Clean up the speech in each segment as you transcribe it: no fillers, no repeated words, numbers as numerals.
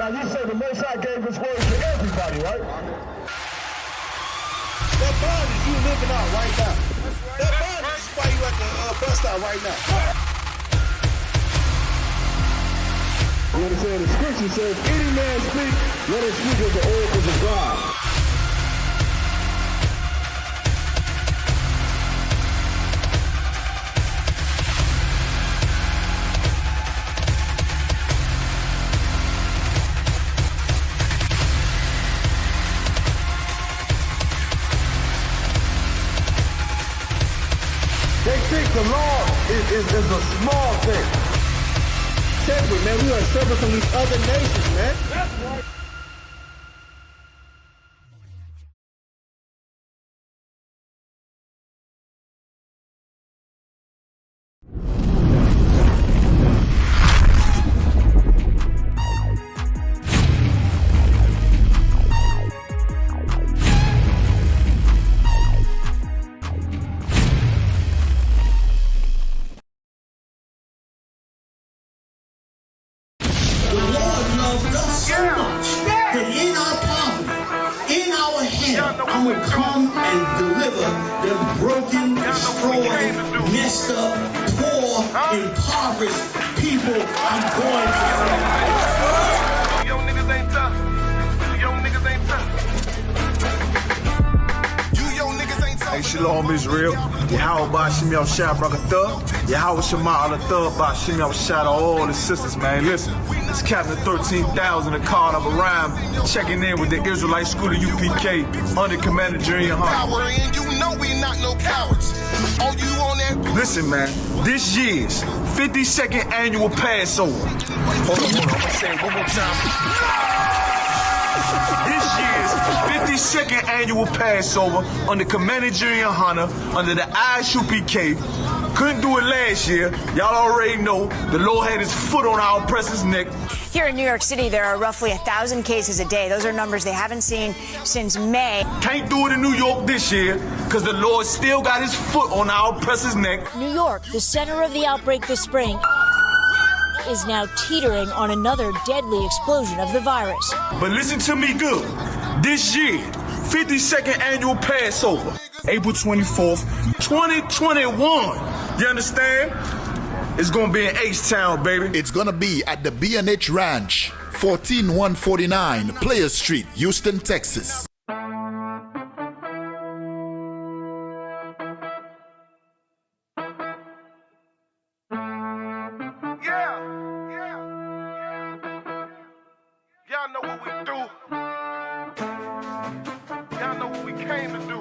Now you say the Most High gave his word to everybody, right? That body you living out right now. That body is why you at the bus stop right now. You understand? The scripture says, any man speak, let him speak as the oracles of God. They think the law is a small thing. Separate, man. We are separate from these other nations, man. That's right. I'm gonna come and deliver them broken, destroyed, messed up, poor, impoverished people. I'm going to. Yo niggas ain't tough. Yo niggas ain't tough. You yo niggas ain't tough. Hey, Shalom Israel. Yahweh Ba'Shem Yahushua Brakatah. Yahweh Shema Alatah Ba'Shem Yahushua to all the sisters, man. Listen, it's Captain 13,000 and called up a rhyme, checking in with the Israelite School of UPK under Commander Junior Hunt. Power, and you know we not no cowards. Oh, you on that? Listen, man, this year's 52nd annual Passover. Hold on, I'm gonna say it one more time. This year's 52nd annual Passover under Commander Junior Hunter under the ISUPK. Couldn't do it last year. Y'all already know the Lord had his foot on our oppressor's neck. Here in New York City, there are roughly 1,000 cases a day. Those are numbers they haven't seen since May. Can't do it in New York this year because the Lord still got his foot on our oppressor's neck. New York, the center of the outbreak this spring, is now teetering on another deadly explosion of the virus. But listen to me good. This year, 52nd annual Passover, April 24th, 2021. You understand? It's gonna be in H-Town, baby. It's gonna be at the B&H Ranch, 14149 Players Street, Houston, Texas. Y'all know what we do. Y'all know what we came to do.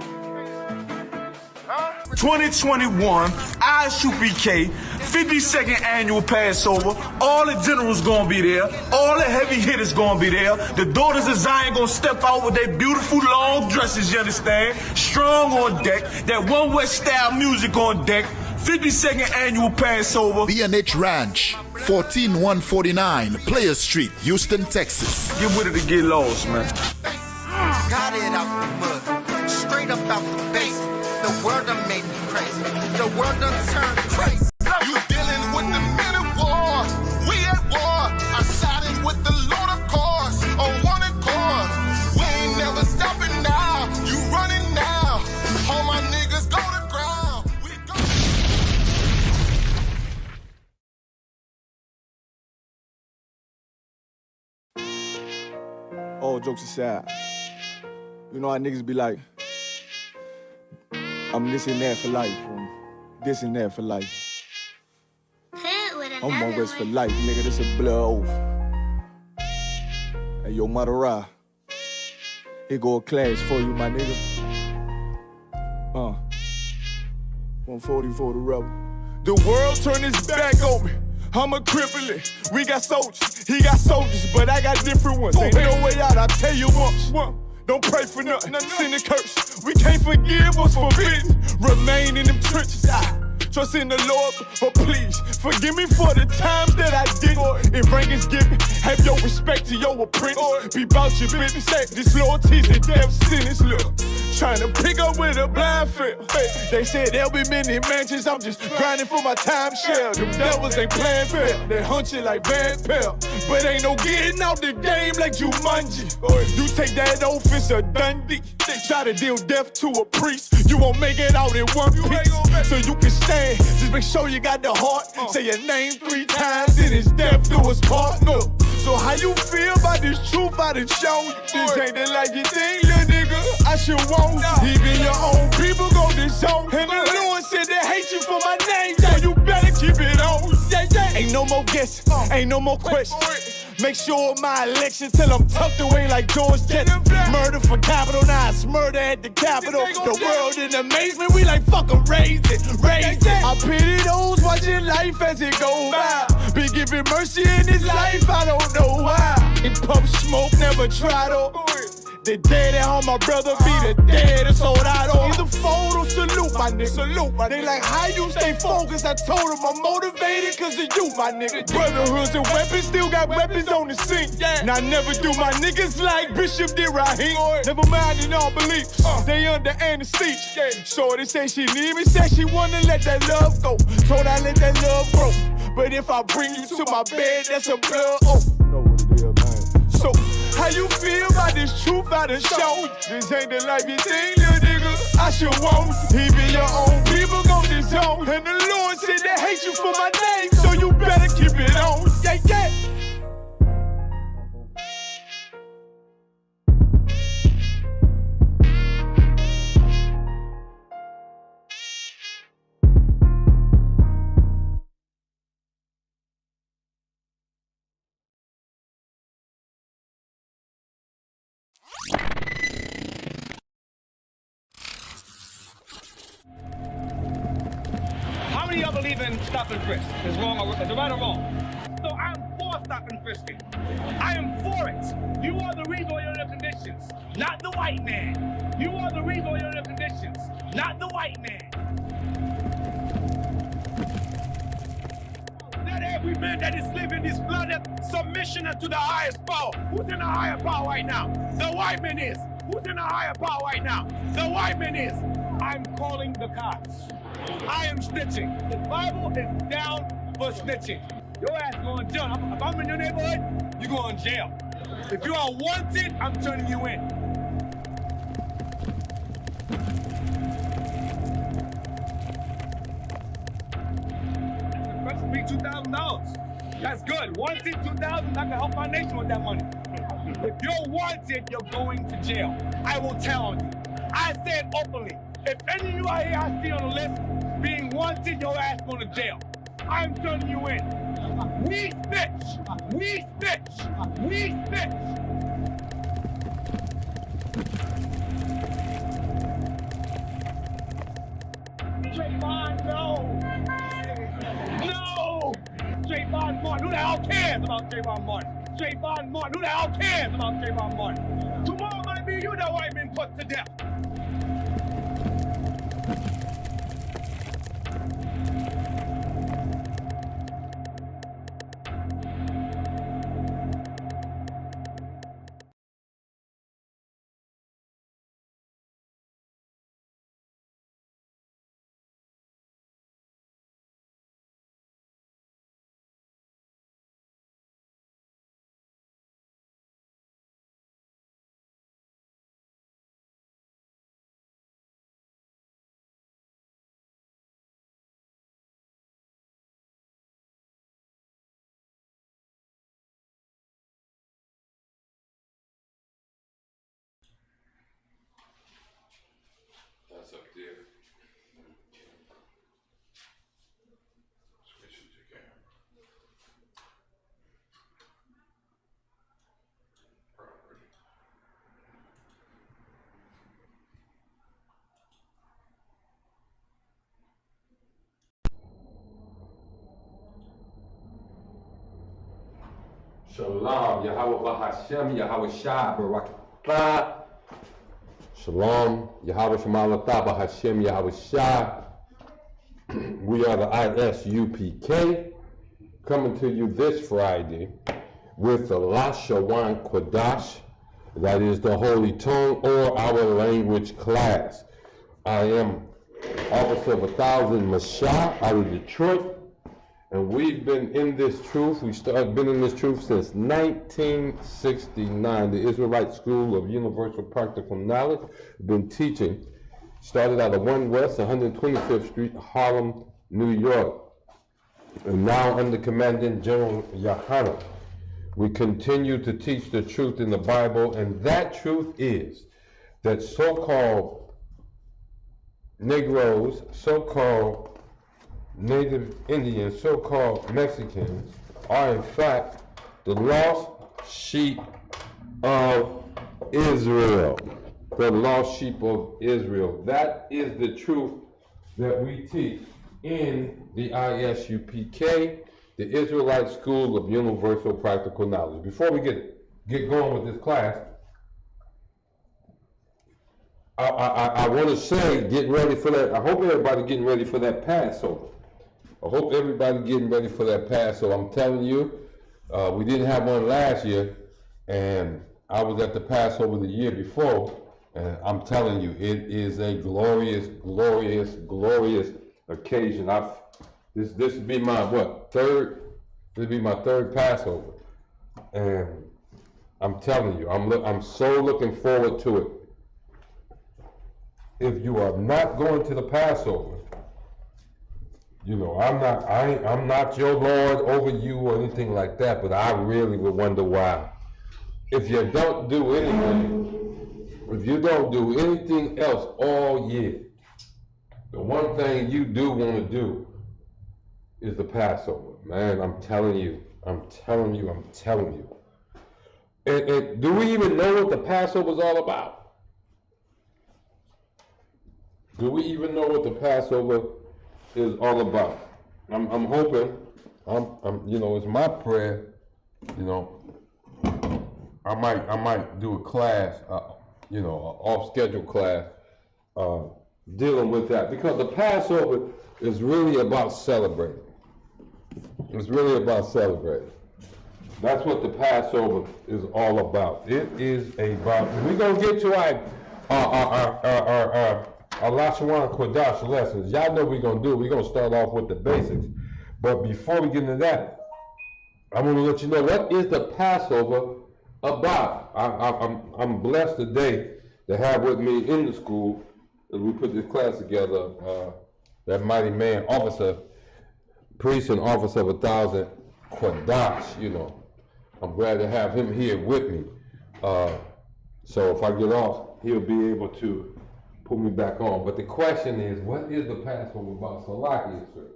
Huh? 2021, ISUPK, 52nd annual Passover. All the generals gonna be there. All the heavy hitters gonna be there. The daughters of Zion gonna step out with their beautiful long dresses, you understand? Strong on deck. That One West style music on deck. 52nd annual Passover. B&H Ranch, 14149 Players Street, Houston, Texas. Get with it to get lost, man. Got it out the mud, straight up out the basement. The world done made me crazy. The world done turned crazy. You dealing with the men at war. We at war. I'm siding with the Lord of course. On one accord. We ain't never stopping now. You running now. All my niggas go to ground. We go. All jokes aside, you know how niggas be like, I'm this and that for life, I'm this and that for life. I'm One West for life, nigga, this a blood oath. Hey, yo, Madara, here go a class for you, my nigga. 140 for the rebel. The world turned its back on me. I'm a cripple. We got soldiers, he got soldiers, but I got different ones. Ain't no way out, I tell you once. Don't pray for nothing, sin and curse. We can't forgive what's forbidden. Remain in them trenches. Trust in the Lord, but please forgive me for the times that I didn't. If rank is given, have your respect to your apprentice. Be about your business. This loyalty's a damn sentence. Look, Trying to pick up with a blind field. They said there'll be many mansions, I'm just grinding for my timeshare. Them devils ain't playing fair, they hunt you like Van Pelt. But ain't no getting out the game like Jumanji. You take that oath, it's a Dundee. Try to deal death to a priest, you won't make it out in one piece. So you can stand, just make sure you got the heart. Say your name 3 times, then it's death do us part. No. So how you feel about this truth I done shown you? This ain't the life you think, little nigga, I should want. Even your own people go disown. And the Lord said they hate you for my name, so you better keep it on. Ain't no more guessing, ain't no more questions. Make sure my election till I'm tucked away like George Jetson. Murder for capital, now it's murder at the Capitol. The world in amazement, we like fucking raise it, raise it. I pity those watching life as it go by. Be giving mercy in this life, I don't know why. In puff smoke, never try to. The dead at home, my brother be the dead, it's all I don't. Either fold or salute, my nigga. Salute, my nigga. They like, how you stay focused? I told them I'm motivated cause of you, my nigga. Brotherhoods and weapons, still got weapons on the scene. And I never do my niggas like Bishop did Raheem. Never mind in all beliefs, they under anesthesia. Shorty say she need me, said she wanna let that love go. Told I let that love grow. But if I bring you to my bed, that's a blood oath. Know what it is, man. So, how you feel about this truth I done shown you? This ain't the life you think, little nigga, I should want. Even your own people gon' disown. And the Lord said they hate you for my name, so you better keep it on. Yeah, yeah. How many of y'all believe in stop and frisk? Is wrong or is it right or wrong? So I'm for stop and frisking. I am for it. You are the reason why you're in the conditions, not the white man. You are the reason why you're in the conditions, not the white man. Let every man that is living this planet submission unto the highest power. Who's in the higher power right now? The white man is. Who's in the higher power right now? The white man is. I'm calling the cops. I am snitching. The Bible is down for snitching. Your ass going to jail. If I'm in your neighborhood, you going to jail. If you are wanted, I'm turning you in. That's me $2,000. That's good. Wanted $2,000. I can help my nation with that money. If you're wanted, you're going to jail. I will tell on you. I said openly. If any of you out here I see on the list being wanted, your ass going to jail. I'm turning you in. We snitch. We snitch. We snitch. Trayvon, no. No. Trayvon Martin. Who the hell cares about Trayvon Martin? Trayvon Martin. Who the hell cares about Trayvon Martin? Tomorrow might be you that white man put to death. That's up there. Switch it to camera. Property. Shalom, Yahweh Hashem, Yahweh Shah, Barakatah. Shalom, Yahweh Shemalatah, Hashem, Yahweh Shah. We are the ISUPK, coming to you this Friday with the La-Sha-Wan Quadash, That is the Holy Tongue or our language class. I am Officer of 1,000 La-Sha out of Detroit, and we've been in this truth. Been in this truth since 1969. The Israelite School of Universal Practical Knowledge. Been teaching. Started out of 1 West, 125th Street, Harlem, New York, and now under Commandant General Yohanan. We continue to teach the truth in the Bible, and that truth is that so-called Negroes, so-called Native Indians, so-called Mexicans are in fact the lost sheep of Israel. The lost sheep of Israel. That is the truth that we teach in the ISUPK, the Israelite School of Universal Practical Knowledge. Before we get going with this class, I want to say, get ready for that. I hope everybody getting ready for that Passover. I hope everybody getting ready for that Passover. I'm telling you, we didn't have one last year, and I was at the Passover the year before, and I'm telling you, it is a glorious, glorious, glorious occasion. This would be my third Passover, and I'm telling you, I'm so looking forward to it. If you are not going to the Passover, you know, I'm not your Lord over you or anything like that, but I really would wonder why. If you don't do anything else all year, the one thing you do want to do is the Passover. Man, I'm telling you. And do we even know what the Passover is all about? Do we even know what the Passover is all about? I'm hoping, it's my prayer, I might do a class, an off-schedule class, dealing with that, because the Passover is really about celebrating. It's really about celebrating. That's what the Passover is all about. It is about, we're going to get to our La-Sha-Wan Kodash lessons. Y'all know what we're going to do. We're going to start off with the basics. But before we get into that, I want to let you know, what is the Passover about? I'm blessed today to have with me in the school, as we put this class together, that mighty man, priest and officer of 1,000 Kodash, I'm glad to have him here with me. So if I get off, he'll be able to put me back on. But the question is, what is the Passover about? Salaki, sir.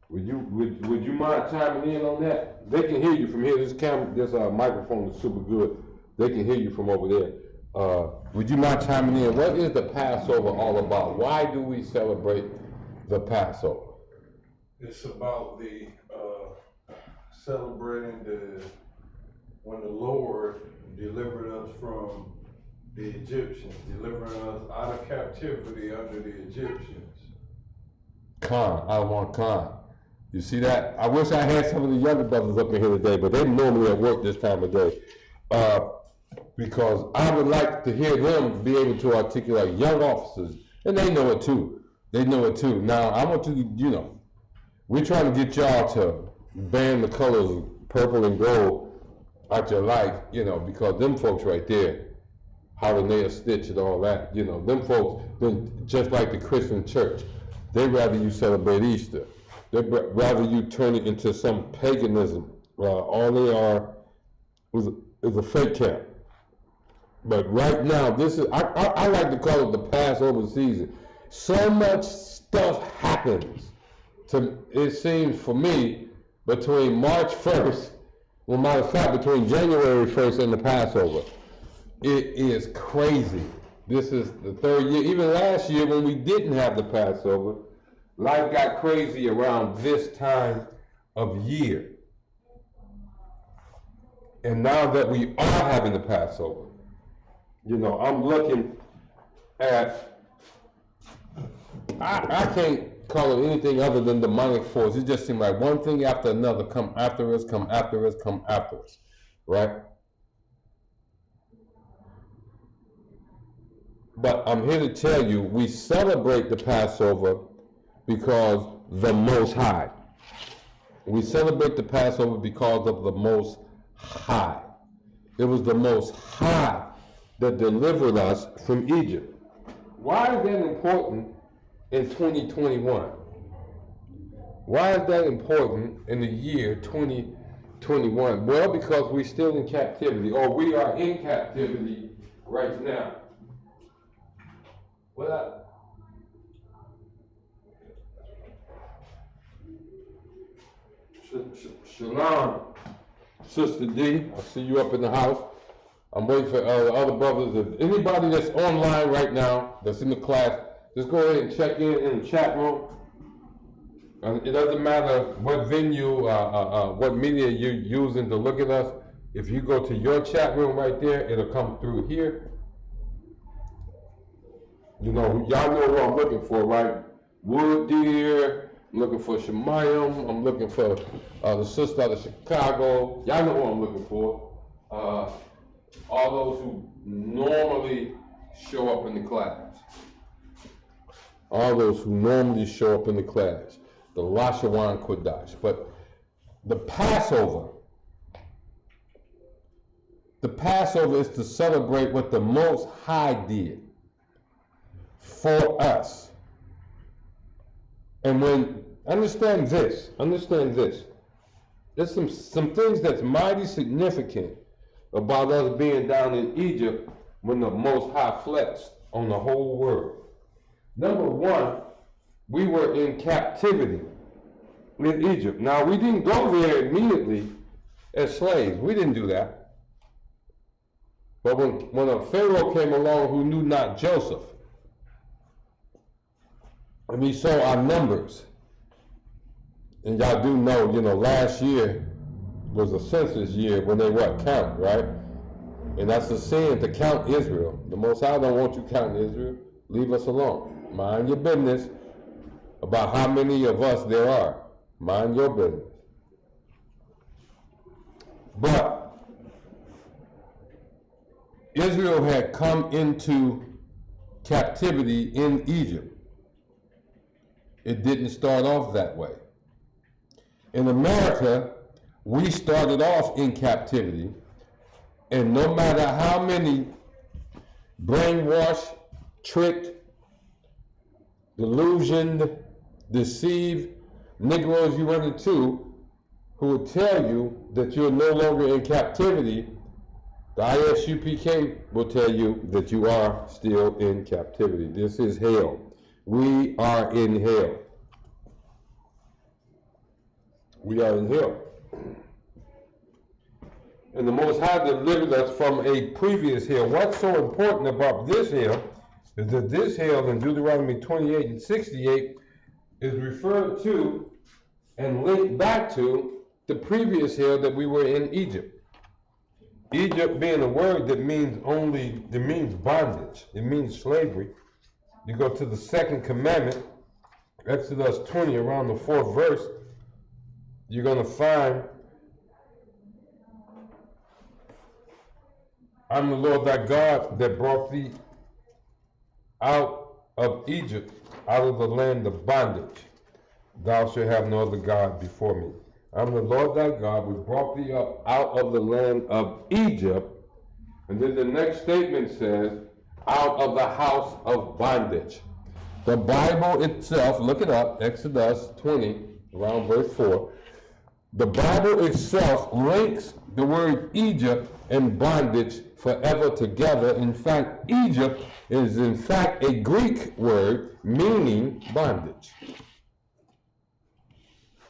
Would you mind chiming in on that? They can hear you from here. This microphone is super good. They can hear you from over there. Would you mind chiming in? What is the Passover all about? Why do we celebrate the Passover? It's about the celebrating when the Lord delivered us from the Egyptians, delivering us out of captivity under the Egyptians. Khan. You see that? I wish I had some of the younger brothers up in here today, but they're normally at work this time of day. Because I would like to hear them be able to articulate, young officers, and they know it too. Now, I want to, we're trying to get y'all to ban the colors purple and gold out your life, because them folks right there, how to nail stitch and all that, them folks, just like the Christian church, they'd rather you celebrate Easter. They'd rather you turn it into some paganism. All they are is a fake camp. But right now, I like to call it the Passover season. So much stuff happens, it seems for me, between March 1st, matter of fact, between January 1st and the Passover. It is crazy. This is the third year. Even last year when we didn't have the Passover, life got crazy around this time of year. And now that we are having the Passover, I'm looking at, I can't call it anything other than demonic force. It just seemed like one thing after another come after us, right? But I'm here to tell you, we celebrate the Passover because the Most High. We celebrate the Passover because of the Most High. It was the Most High that delivered us from Egypt. Why is that important in 2021? Why is that important in the year 2021? Well, because we're still in captivity, or we are in captivity right now. Shalom, Sister D. I see you up in the house. I'm waiting for the other brothers. If anybody that's online right now, that's in the class, just go ahead and check in the chat room. It doesn't matter what venue, what media you're using to look at us. If you go to your chat room right there, it'll come through here. You know, y'all know who I'm looking for, right? Wood Deer. I'm looking for Shemayim. I'm looking for the sister out of Chicago. Y'all know who I'm looking for. All those who normally show up in the class. All those who normally show up in the class. The La-Sha-Wan Kodash. But the Passover is to celebrate what the Most High did for us. And when, understand this, there's some things that's mighty significant about us being down in Egypt when the Most High flexed on the whole world. Number one, we were in captivity in Egypt. Now, we didn't go there immediately as slaves. We didn't do that. But when a Pharaoh came along who knew not Joseph, and he saw our numbers, and y'all do know, last year was a census year when they count, right? And that's a sin to count Israel. The Most High don't want you counting Israel. Leave us alone. Mind your business about how many of us there are. Mind your business. But Israel had come into captivity in Egypt. It didn't start off that way. In America, we started off in captivity, and no matter how many brainwashed, tricked, delusioned, deceived Negroes you run into who would tell you that you're no longer in captivity, the ISUPK will tell you that you are still in captivity. This is hell. We are in hell. We are in hell. And the Most High delivered us from a previous hell. What's so important about this hell is that this hell in Deuteronomy 28 and 68 is referred to and linked back to the previous hell that we were in Egypt. Egypt being a word that means bondage. It means slavery. You go to the second commandment, Exodus 20, around the 4th verse, you're going to find, I'm the Lord thy God that brought thee out of Egypt, out of the land of bondage. Thou shalt have no other God before me. I'm the Lord thy God which brought thee up out of the land of Egypt. And then the next statement says, out of the house of bondage. The Bible itself, look it up, Exodus 20, around verse 4. The Bible itself links the word Egypt and bondage forever together. In fact, Egypt is in fact a Greek word meaning bondage.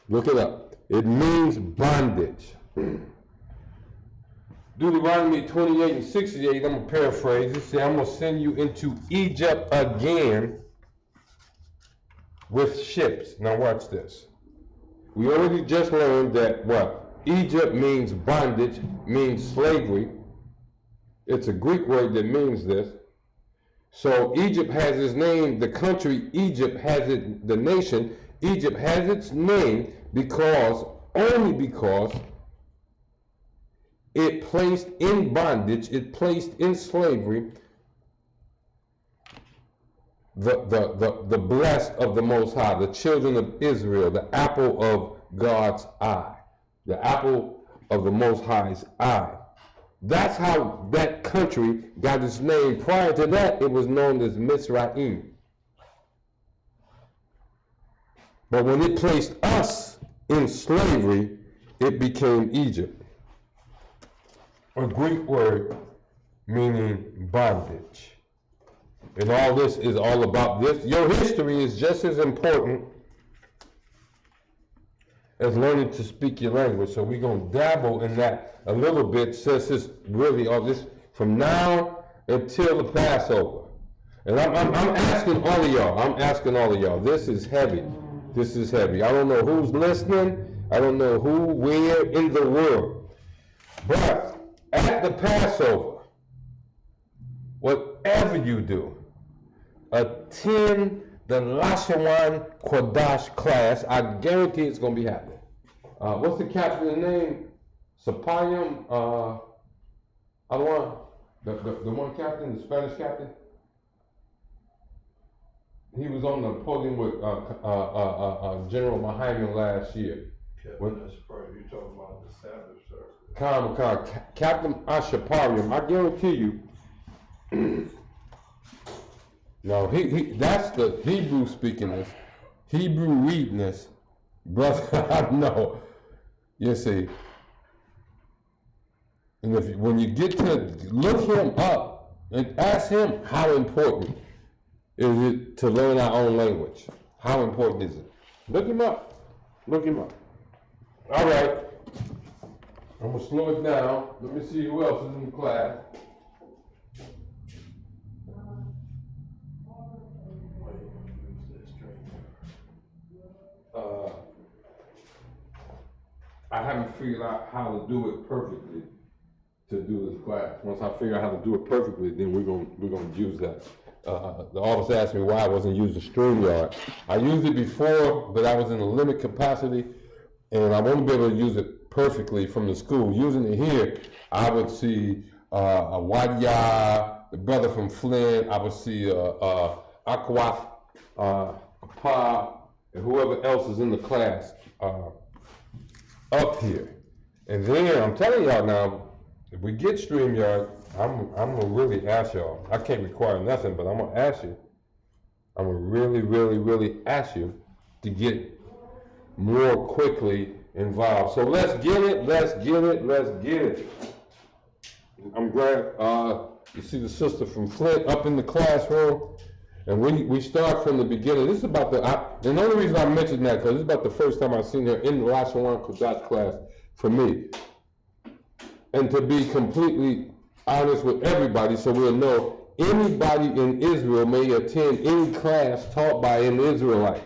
Look it up. It means bondage. Deuteronomy 28 and 68, I'm going to paraphrase it. Say, I'm going to send you into Egypt again with ships. Now watch this. We already just learned that what? Egypt means bondage, means slavery. It's a Greek word that means this. So Egypt has its name, the country Egypt has it, the nation, Egypt has its name only because it placed in bondage, it placed in slavery the blessed of the Most High, the children of Israel, the apple of God's eye, the apple of the Most High's eye. That's how that country got its name. Prior to that, it was known as Mizraim. But when it placed us in slavery, it became Egypt. A Greek word meaning bondage. And all this is all about this. Your history is just as important as learning to speak your language. So we're going to dabble in that a little bit, since it's really all this from now until the Passover. And I'm asking all of y'all, this is heavy. This is heavy. I don't know who's listening. I don't know who, where in the world. But at the Passover, whatever you do, attend the La-Sha-Wan Kodash class. I guarantee it's going to be happening. What's the captain's name? Sapayam, other one? The one captain, the Spanish captain? He was on the podium with General Mahayman last year. Captain, that's probably you talking about the Sabbath service. Captain Ashaparium, I guarantee you. No, he that's the Hebrew speakingness, Hebrew readingness, brother. I know. You see, and when you get to look him up and ask him how important is it to learn our own language? How important is it? Look him up. Look him up. All right. I'm gonna slow it down. Let me see who else is in the class. I haven't figured out how to do it perfectly to do this class. Once I figure out how to do it perfectly, then we're gonna use that. The office asked me why I wasn't using StreamYard. I used it before, but I was in a limited capacity, and I won't be able to use it perfectly from the school. Using it here, I would see a Wadia, the brother from Flint. I would see Akwaf, Pa, and whoever else is in the class up here. And then I'm telling y'all now, if we get StreamYard, I'm gonna really ask y'all. I can't require nothing, but I'm gonna ask you. I'm gonna really ask you to get more quickly involved. So let's get it. I'm glad you see the sister from Flint up in the classroom, and we start from the beginning. This is about and the only reason I mentioned that because this is about the first time I've seen her in the La-Sha-Wan Kodash class for me. And to be completely honest with everybody, so we'll know anybody in Israel may attend any class taught by an Israelite,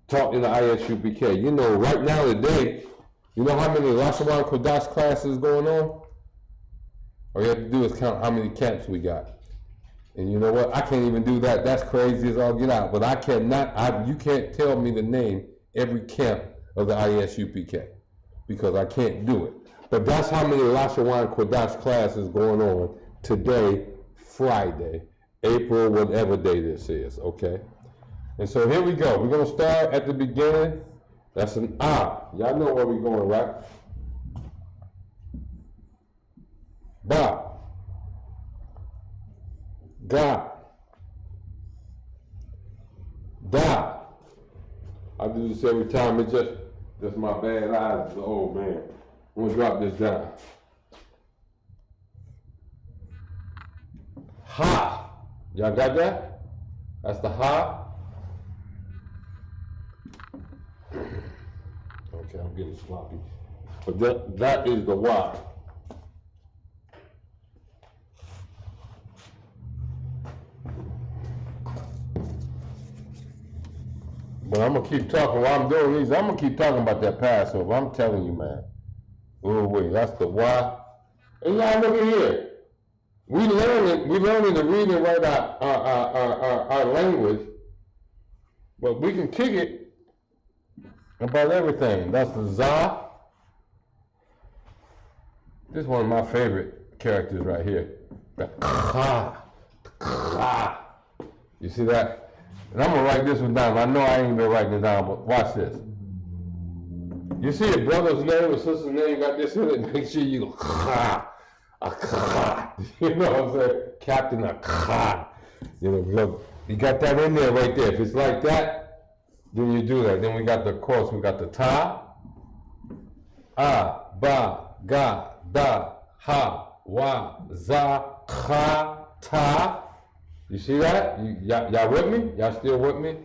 taught in the ISUPK. You know, right now today, you know how many La-Sha-Wan Kodash classes going on? All you have to do is count how many camps we got. And you know what? I can't even do that. That's crazy as all get out. But I cannot, you can't tell me to name every camp of the ISUPK because I can't do it. But that's how many La-Sha-Wan Kodash classes going on today, Friday, April, whatever day this is, okay? And so here we go. We're going to start at the beginning. That's an Ah. Y'all know where we're going, right? Ba. Ga. Da. I do this every time. It's just my bad eyes. Oh, man. I'm going to drop this down. Ha. Y'all got that? That's the ha. Okay, I'm getting sloppy. But that is the why. But I'm going to keep talking while I'm doing these. I'm going to keep talking about that Passover. I'm telling you, man. Oh, wait, that's the why. And y'all look at here. We learning to read and write our language, but we can kick it about everything. That's the Za. This is one of my favorite characters right here. The Kha. You see that? And I'm gonna write this one down. I know I ain't been writing it down, but watch this. You see a brother's name or sister's name got this in it, make sure you go, you know what I'm saying? Captain you know, because you got that in there right there. If it's like that, then you do that. Then we got the, of course, we got the ta, ba, ga, da, ha, wa, za, kha, ta. You see that? Y'all with me? Y'all still with me?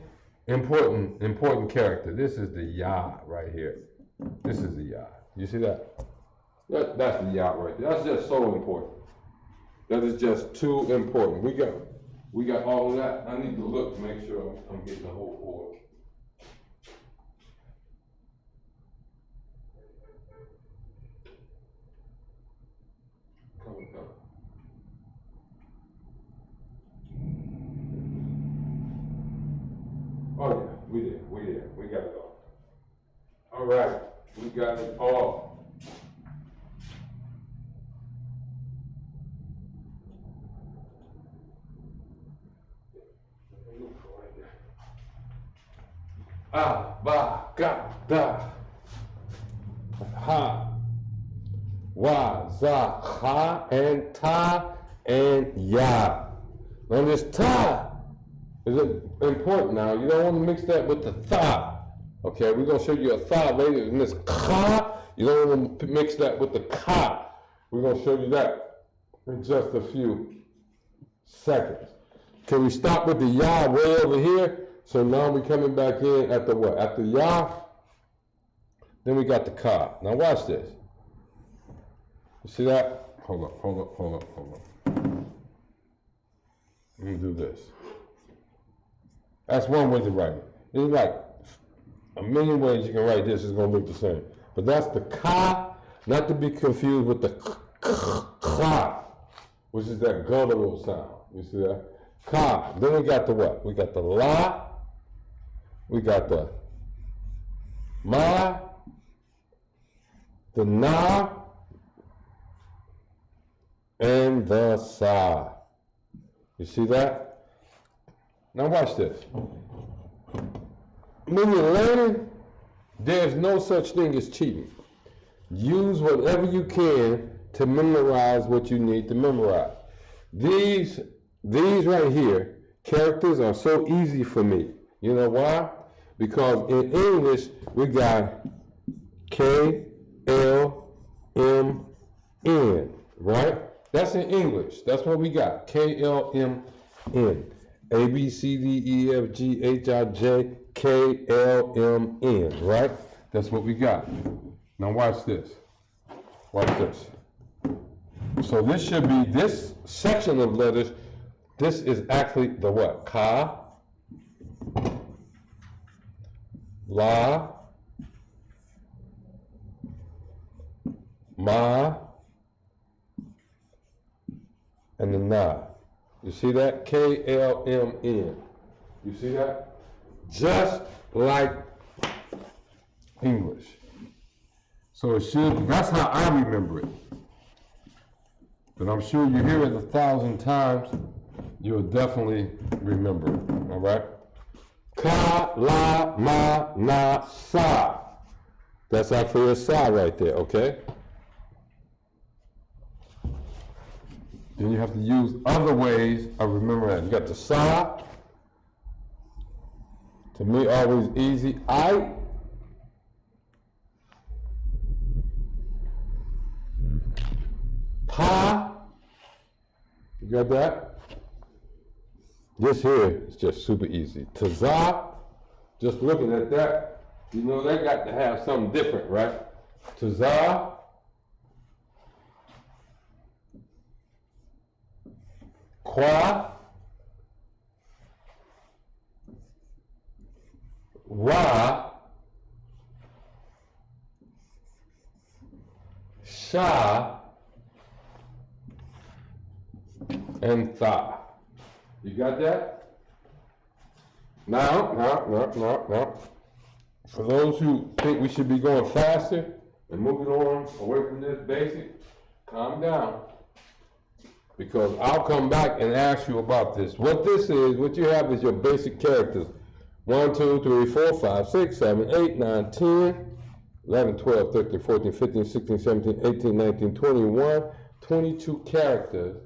Important character. This is the ya right here. This is the ya. You see that? That's the ya right there. That's just so important. That is just too important. We got all of that. I need to look to make sure I'm getting the whole board. Come. Oh yeah, we there. We got it all. All right, we got it all. Ba, ga, da, ha, wa, za, ha, and ta, and ya. Now this ta is important now. You don't want to mix that with the tha. Okay, we're going to show you a tha later. And this ka, you don't want to mix that with the ka. We're going to show you that in just a few seconds. Can we stop with the ya way over here? So now we're coming back in at the what? At the ya. Then we got the ka. Now watch this. You see that? Hold up. Let me do this. That's one way to write it. There's like a million ways you can write this. It's going to look the same. But that's the ka, not to be confused with the kla, which is that guttural sound. You see that? Ka. Then we got the what? We got the la. We got the ma, the na, and the sa. You see that? Now watch this. When you're learning, there's no such thing as cheating. Use whatever you can to memorize what you need to memorize. These right here, characters are so easy for me. You know why? Because in English, we got K-L-M-N, right? That's in English. That's what we got, K-L-M-N. A-B-C-D-E-F-G-H-I-J, K-L-M-N, right? That's what we got. Now watch this. Watch this. So this should be, this section of letters, this is actually the what? Ka, la, ma, and the na. You see that? K-L-M-N. You see that? Just like English. So it should, that's how I remember it. But I'm sure you hear it 1,000 times, you'll definitely remember it, all right? Ka, la, ma, na, sa. That's actually a sa right there, okay? Then you have to use other ways of remembering that. You got the sa. To me, always easy. I. Pa. You got that? This here is just super easy. Taza. Just looking at that, you know they got to have something different, right? Taza. Kwa, Ra, Sha, and Tha. You got that? Now. For those who think we should be going faster and moving on away from this basic, calm down. because I'll come back and ask you about this. What this is, what you have is your basic characters. 1, 2, 3, 4, 5, 6, 7, 8, 9, 10, 11, 12, 13, 14, 15, 16, 17, 18, 19, 21, 22 characters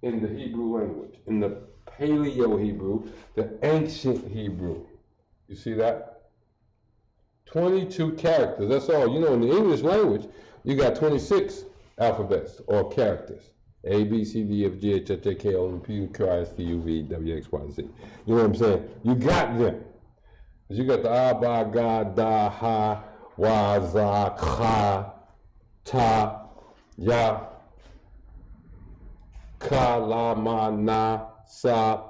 in the Hebrew language, in the Paleo Hebrew, the ancient Hebrew. You see that? 22 characters, that's all. You know, in the English language, you got 26 alphabets or characters. A, B, C, D, F, G, H, I, J, K, L, M, P, Q, R, S, T, U, V, W, X, Y, Z. You know what I'm saying? You got them. You got the A, Ba, Ga, Da, Ha, Wa, Za, Kha, Ta, Ya, Ka, La, Ma, Na, Sa,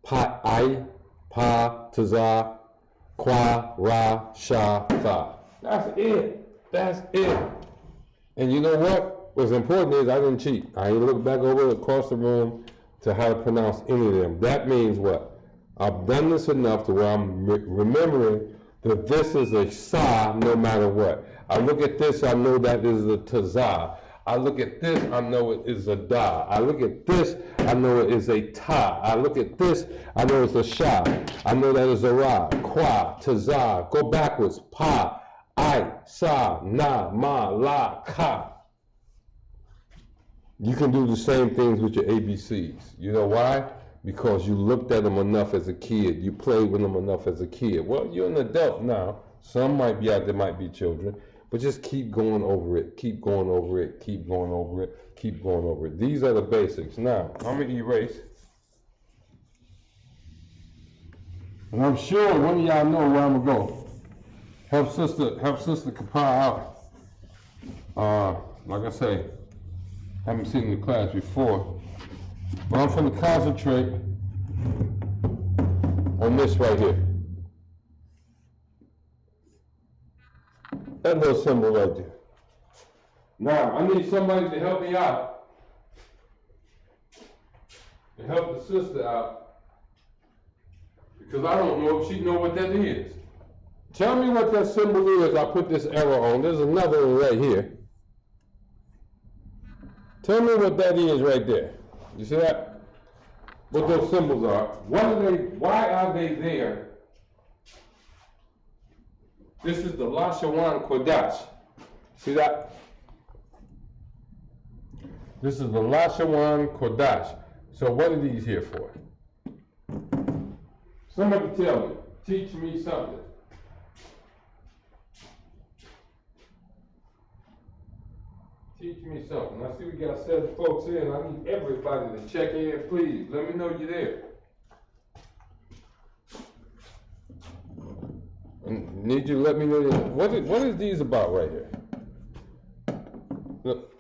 Pa, I, Pa, Taza, Kwa, Ra, Sha, Tha. That's it. That's it. And you know what? What's important is I didn't cheat. I didn't look back over across the room to how to pronounce any of them. That means what? I've done this enough to where I'm remembering that this is a Sa no matter what. I look at this, I know that is a Taza. I look at this, I know it is a Da. I look at this, I know it is a Ta. I look at this, I know it's a Sha. I know that is a Ra, Kwa, Taza. Go backwards. Pa, I, Sa, Na, Ma, La, Ka. You can do the same things with your ABCs. You know why? Because you looked at them enough as a kid. You played with them enough as a kid. Well, you're an adult now. Some might be out there, might be children. But just keep going over it, keep going over it, keep going over it, keep going over it. These are the basics. Now, I'm going to erase. And I'm sure one of y'all know where I'm going to go. Help sister compile out. Like I say, haven't seen the class before. But I'm going to concentrate on this right here. That little symbol right there. Now, I need somebody to help me out. And help the sister out. Because I don't know if she knows what that is. Tell me what that symbol is. I put this arrow on. There's another one right here. Tell me what that is right there. You see that? What those symbols are. What are they? Why are they there? This is the La-Sha-Wan Kodash. See that? This is the La-Sha-Wan Kodash. So what are these here for? Somebody tell me. Teach me something. Teach me something. I see we got 7 folks in. I need everybody to check in, please. Let me know you're there. And need you to let me know what is these about right here? Look,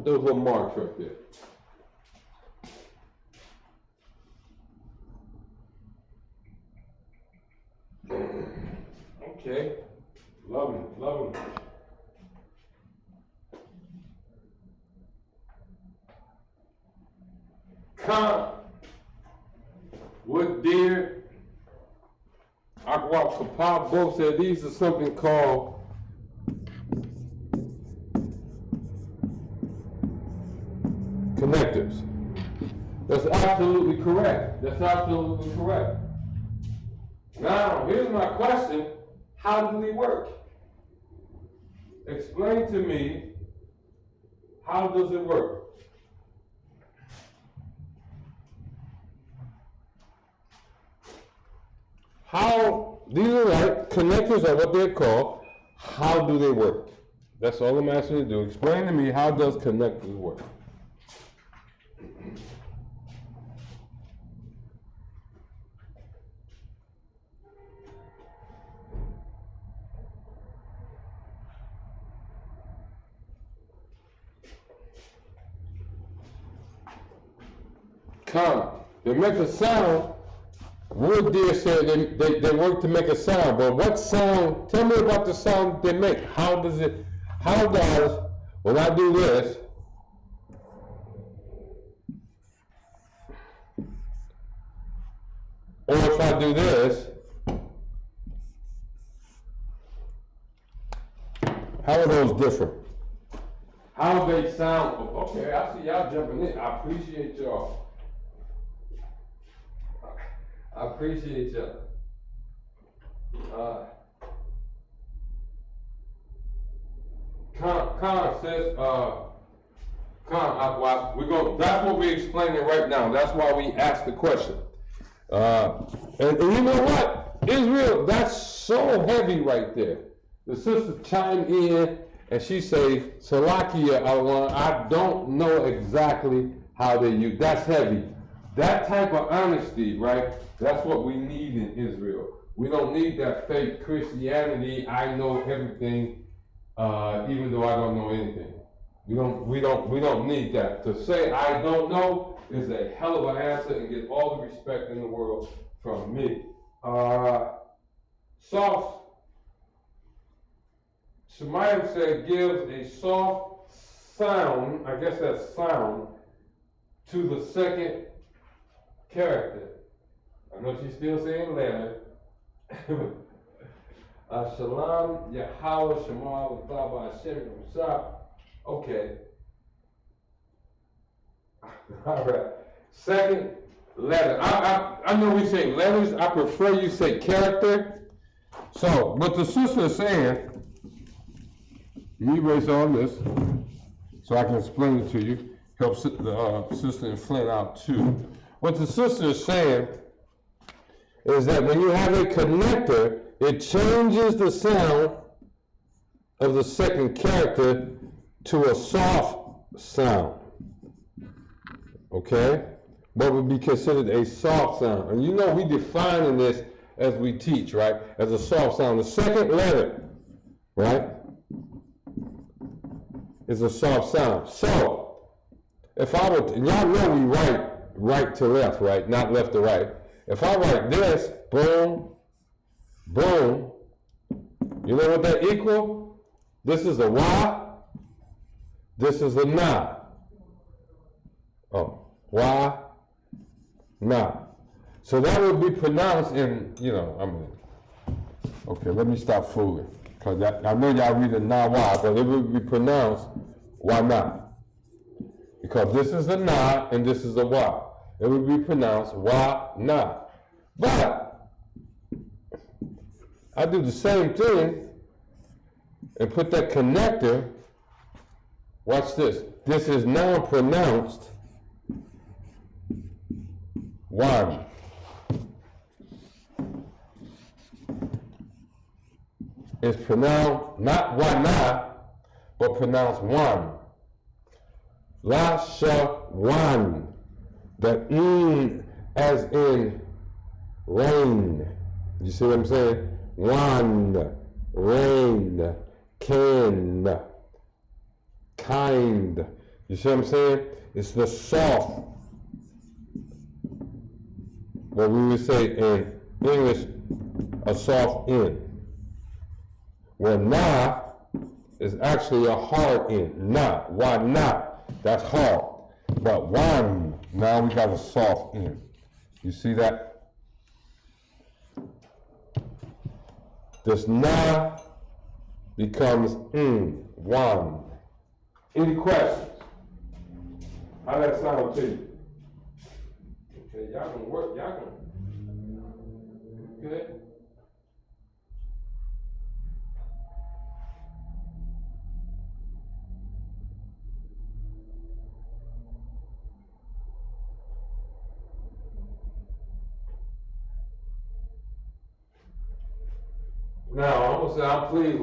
those little marks right there. Okay, lovely, lovely. Con, wood deer, Aqua Kapab both said these are something called connectors. That's absolutely correct. That's absolutely correct. Now, here's my question. How do they work? Explain to me, how does it work? How, these are right, connectors are what they're called. How do they work? That's all I'm asking you to do. Explain to me, how does connectors work? They make a sound. Wood deer said they work to make a sound, but what sound? Tell me about the sound they make. How does, when I do this, or if I do this, how are those different? how they sound. Okay, I see y'all jumping in. I appreciate y'all. I appreciate y'all. Con says, that's what we're explaining right now. That's why we asked the question. And you know what? Israel, that's so heavy right there. The sister chimed in and she say, Salakia, I don't know exactly how they use. That's heavy. That type of honesty, right? That's what we need in Israel. We don't need that fake Christianity. I know everything, even though I don't know anything. We don't need that. To say I don't know is a hell of an answer and get all the respect in the world from me. Soft. Shemayim said gives a soft sound, I guess that's sound, to the second character. I know she's still saying letter. Shalom, Yahweh, Shema, Baba, Hashem, Shah. Okay. All right. Second letter. I know we say letters. I prefer you say character. So, what the sister is saying, you erase all this so I can explain it to you. Help the sister in Flint out too. What the sister is saying is that when you have a connector, it changes the sound of the second character to a soft sound. Okay? What would be considered a soft sound. And you know we define this as we teach, right? As a soft sound. The second letter, right, is a soft sound. So, if I were to, y'all know we write right to left, right? Not left to right. If I write this, boom, boom, you know what that equal? This is a wa, this is a na. Oh, wa, na. So that would be pronounced in, okay, let me stop fooling. Because I know y'all read the na wa, but it would be pronounced wa na. Because this is a na and this is a wa. It would be pronounced wa na. But I do the same thing and put that connector. Watch this. This is now pronounced wan. It's pronounced not wana, but pronounced wan. La-Sha-Wan. The as in rain. You see what I'm saying? Wan, rain, kin, kind. You see what I'm saying? It's the soft. What we would say in English, a soft N. Where na is actually a hard N. Na, why not? That's hard. But wan, now we got a soft N. You see that? This na becomes wan. Any questions? How that sound to you? Okay, y'all can work, y'all can. Good? Now, I'm gonna say I'm pleased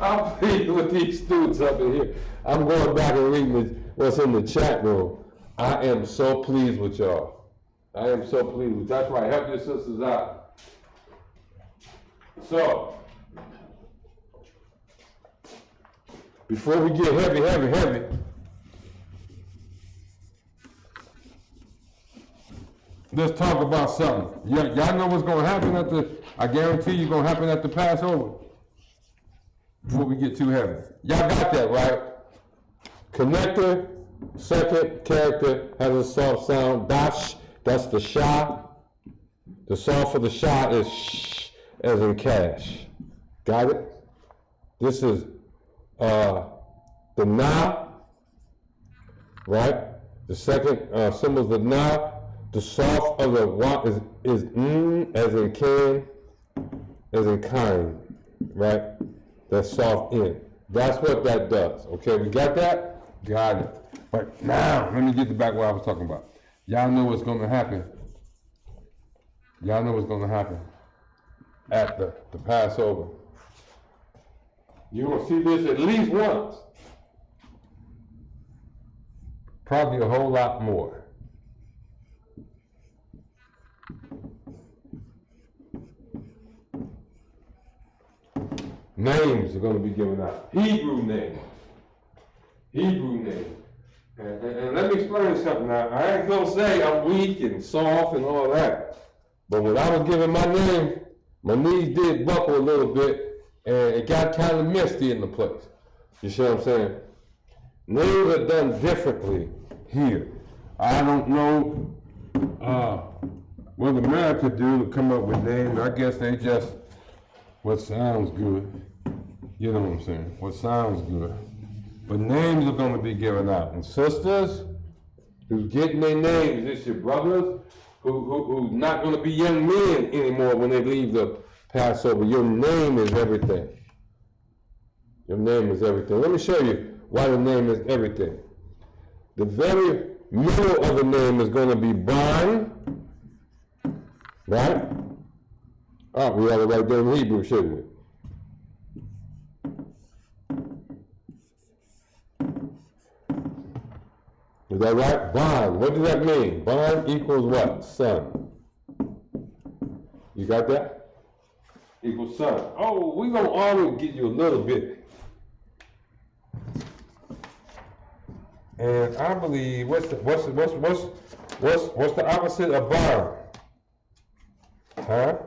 I'm pleased with these students up in here. I'm going back and reading what's in the chat room. I am so pleased with y'all. I am so pleased with. That's right. Help your sisters out. So, before we get heavy, let's talk about something. Y'all know what's going to happen I guarantee you going to happen at the Passover. Before we get too heavy. Y'all got that, right? Connector, second character has a soft sound. Dash, that's the sha. The soft for the sha is sh, as in cash. Got it? This is the na, right? The second symbol is the na. The soft of the wa is as in can, as in kind, right? That's soft in. That's what that does. Okay, we got that? Got it. But now, let me get back what I was talking about. Y'all know what's going to happen. Y'all know what's going to happen at the Passover. You're going to see this at least once. Probably a whole lot more. Names are going to be given out. Hebrew names. Hebrew names. And let me explain something now. I ain't going to say I'm weak and soft and all that. But when I was giving my name, my knees did buckle a little bit and it got kind of misty in the place. You see what I'm saying? Names are done differently here. I don't know what America do to come up with names. I guess they just, what sounds good. You know what I'm saying? What sounds good. But names are going to be given out. And sisters who's getting their names, it's your brothers who's not going to be young men anymore when they leave the Passover. Your name is everything. Your name is everything. Let me show you why the name is everything. The very middle of the name is going to be Ban, right? Oh, we have it right there in Hebrew, shouldn't we? Is that right? Ban. What does that mean? Ban equals what? Son. You got that? Equals son. Oh, we're gonna always give you a little bit. And I believe what's the opposite of ban? Huh?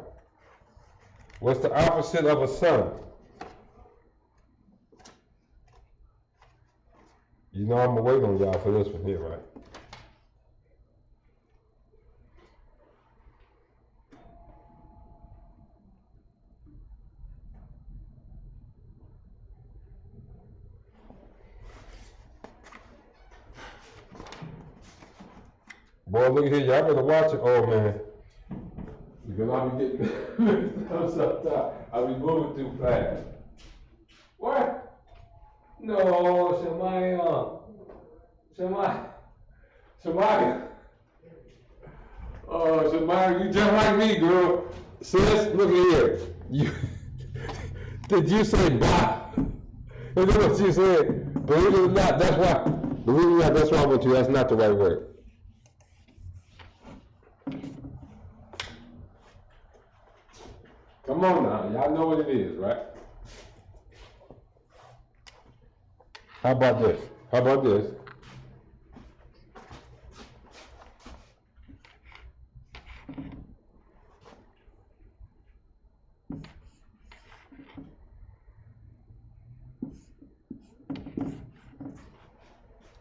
What's the opposite of a son? You know I'm gonna wait on y'all for this one here, right? Boy, look at here, y'all better watch it, old man. Because I'll be getting sometimes I'll be moving too fast. What? No, Shemaya. Oh, Shemaya, you just like me, girl. Sis, look at here. Did you say bye? Is that what you said? Believe it or not, that's why I went to. That's not the right word. Come on now, y'all know what it is, right? How about this? How about this?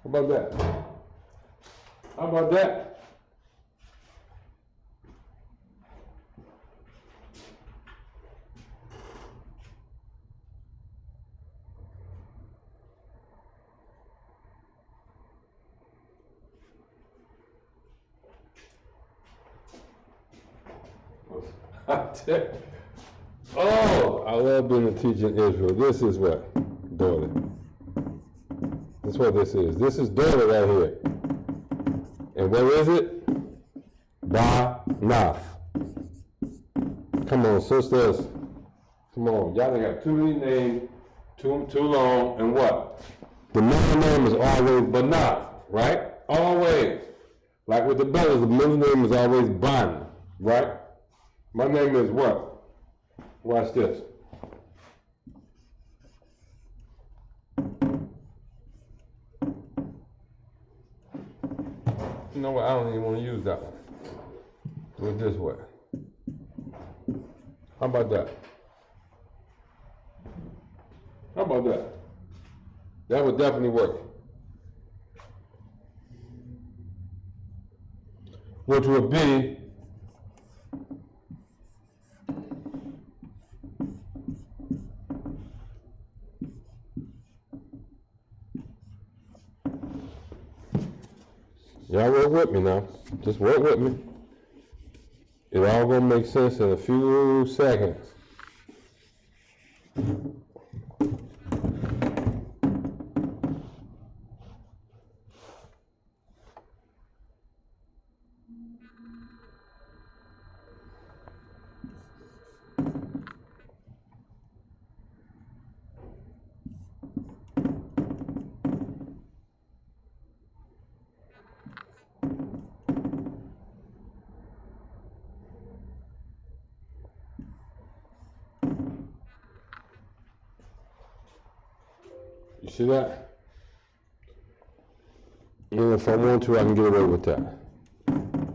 How about that? How about that? Oh, I love being a teacher in Israel. This is what? Daughter. That's what this is. This is daughter right here. And what is it? Ba-naf. Come on, sisters. Come on. Y'all done got too many names, too long, and what? The middle name is always Banaf, right? Always. Like with the brothers, the middle name is always Ban, right? My name is what? Watch this. You know what? I don't even want to use that one. Do it this way. How about that? How about that? That would definitely work. Which would be Y'all work with me now. Just work with me. It all gonna make sense in a few seconds. You see that? And if I want to, I can get away with that.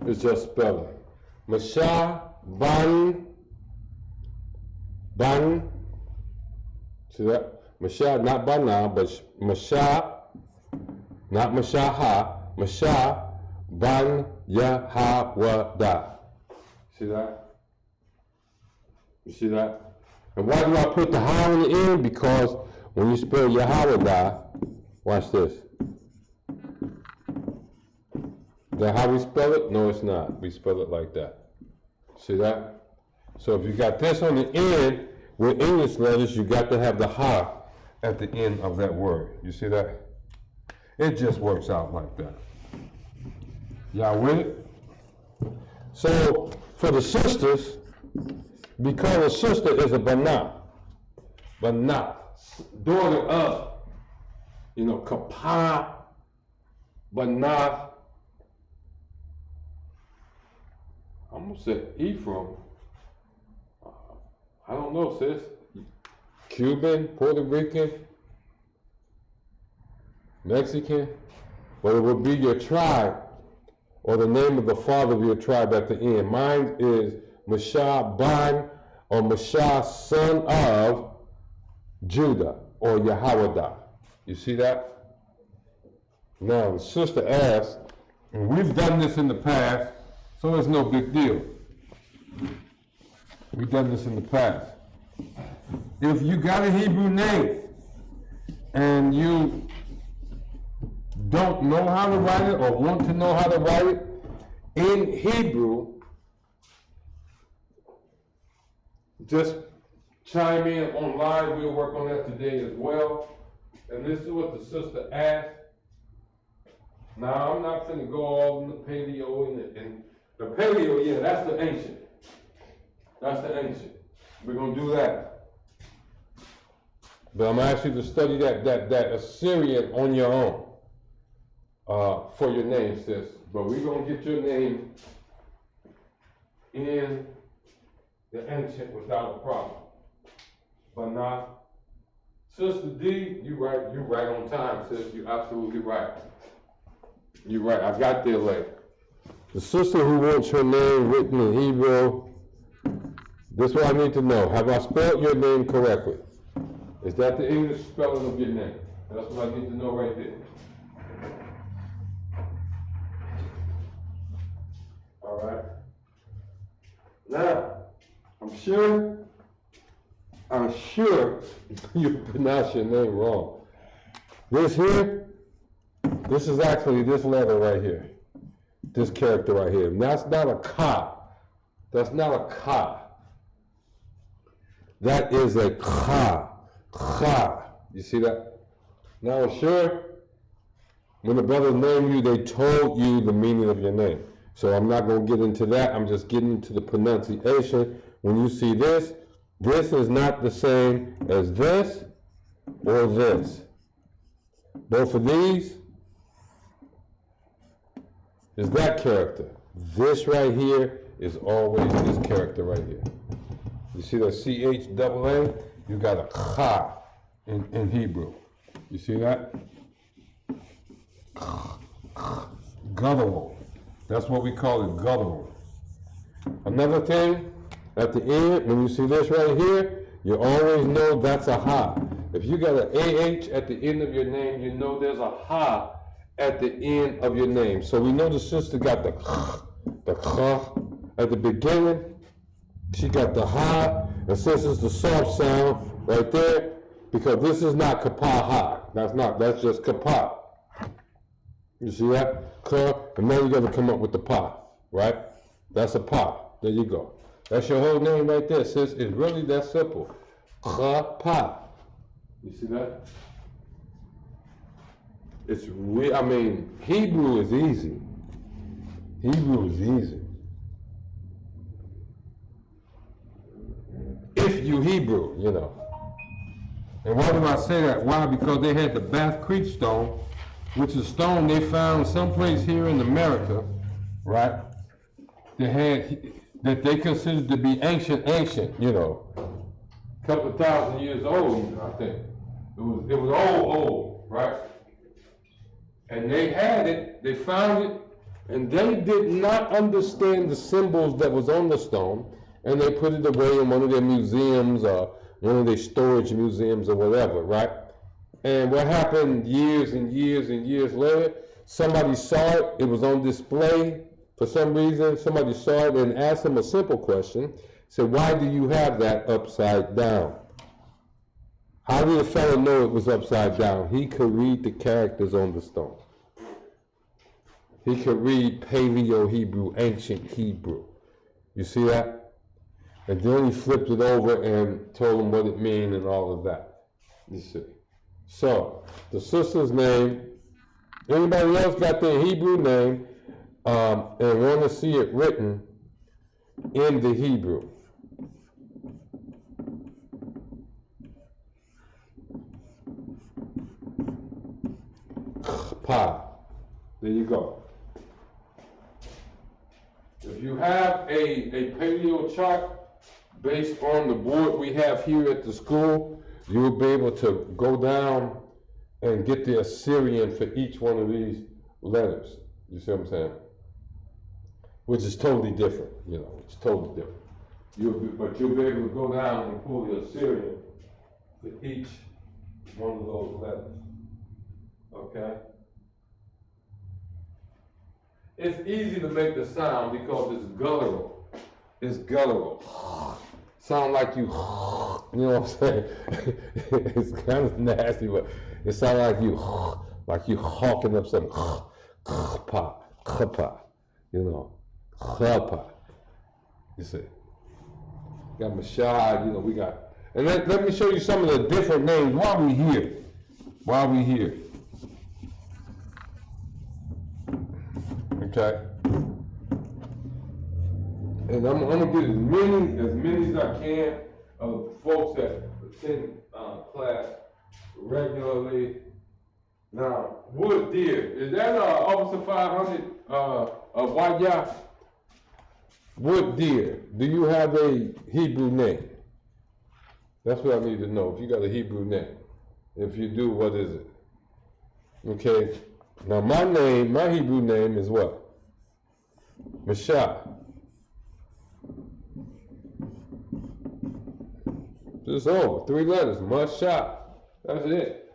It's just spelling. La-Sha-Wan. See that? La-Sha, not Bana, but La-Sha, not La-Sha-Ha. La-Sha-Wan Yahawada. See that? You see that? And why do I put the ha on the end? Because when you spell Yahawada, watch this. Is that how we spell it? No, it's not. We spell it like that. See that? So if you got this on the end, with English letters, you got to have the ha at the end of that word. You see that? It just works out like that. Y'all with it? So for the sisters, because a sister is a banat, daughter of, kapa, banat. I'm gonna say Ephraim. I don't know, sis. Cuban, Puerto Rican, Mexican, but it would be your tribe or the name of the father of your tribe at the end. Mine is La-Sha-Wan or La-Sha, son of Judah or Yahawada. You see that? Now, the sister asked, and we've done this in the past, so it's no big deal. We've done this in the past. If you got a Hebrew name and you don't know how to write it or want to know how to write it in Hebrew, just chime in on live. We'll work on that today as well. And this is what the sister asked. Now, I'm not going to go all in the paleo and the paleo, yeah, that's the ancient. That's the ancient. We're going to do that. But I'm going to ask you to study that Assyrian on your own for your name, sis. But we're going to get your name in the ancient without a problem. But not. Sister D, you right on time, sis. You're absolutely right. You're right. I got there late. The sister who wants her name written in Hebrew, this is what I need to know. Have I spelled your name correctly? Is that the English spelling of your name? That's what I need to know right there. All right. Now, I'm sure you pronounce your name wrong. This here, this is actually this letter right here. This character right here. And that's not a ka. That's not a ka. That is a ka. Ka. You see that? Now, sure, when the brothers named you, they told you the meaning of your name. So I'm not going to get into that. I'm just getting into the pronunciation. When you see this is not the same as this or this. Both of these is that character. This right here is always this character right here. You see that C-H-A-A? You got a cha in Hebrew. You see that? Guttural. That's what we call it, guttural. Another thing, at the end, when you see this right here, you always know that's a ha. If you got an A-H at the end of your name, you know there's a ha at the end of your name. So we know the sister got the kh at the beginning. She got the ha, and since it's the soft sound right there, because this is not kapa ha. That's just kapa. You see that? Ka, and now you got to come up with the pa, right? That's a pa. There you go. That's your whole name right there, sis. It's really that simple. Ka, pa. You see that? It's I mean, Hebrew is easy. Hebrew is easy. If you Hebrew, you know. And why do I say that? Why? Because they had the Bath Creek stone, which is a stone they found someplace here in America, right? That they considered to be ancient, you know. A couple of thousand years old, I think. It was old, right? And they had it, they found it, and they did not understand the symbols that was on the stone, and they put it away in one of their museums or one of their storage museums or whatever, right? And what happened years and years and years later, somebody saw it, it was on display for some reason, somebody saw it and asked them a simple question, said, why do you have that upside down? How did the fellow know it was upside down? He could read the characters on the stone. He could read Paleo-Hebrew, ancient Hebrew. You see that? And then he flipped it over and told them what it means and all of that. You see. So, the sister's name, anybody else got their Hebrew name and want to see it written in the Hebrew? Pa. There you go. If you have a paleo chart based on the board we have here at the school, you'll be able to go down and get the Assyrian for each one of these letters. You see what I'm saying? Which is totally different, you know, it's totally different. But you'll be able to go down and pull the Assyrian for each one of those letters. Okay? It's easy to make the sound because it's guttural. It's guttural. Sound like you know what I'm saying? It's kind of nasty, but it sounds like you hawking up something. Khapa, you know, khapa. You see? Got Mashad, you know, we got. And let me show you some of the different names while we here. Okay. And I'm gonna get as many as I can of folks that attend class regularly. Now, wood deer, is that Officer 500 of White Yacht? Wood deer, do you have a Hebrew name? That's what I need to know, if you got a Hebrew name. If you do, what is it? Okay, now my Hebrew name is what? Mashah. Just over, 3 letters, Mashah. That's it.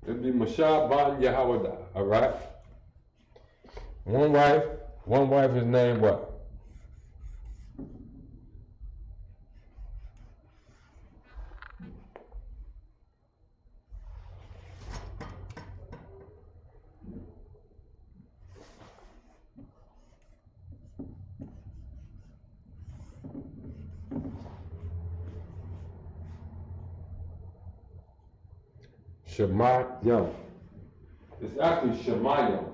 It'd be Mashah Ban Yahawada, all right? One wife is named what? Shemayim. It's actually Shemayim.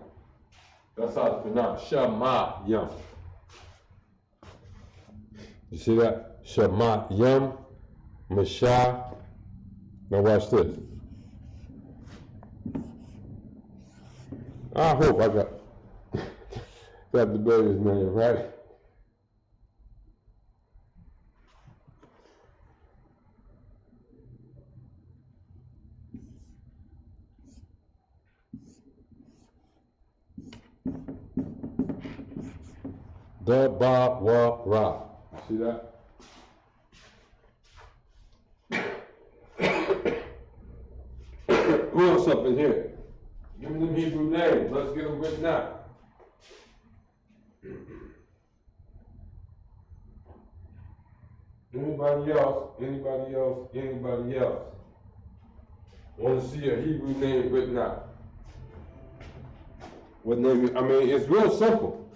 That's how it's pronounced. Shemayim. You see that? Shemayim, Mashah. Now watch this. I hope I got the baby's name right. Da ba wa ra. See that? Who else up in here? Give me them Hebrew names. Let's get them written out. Anybody else? Anybody else? Anybody else? Want to see a Hebrew name written out? What name? I mean, it's real simple.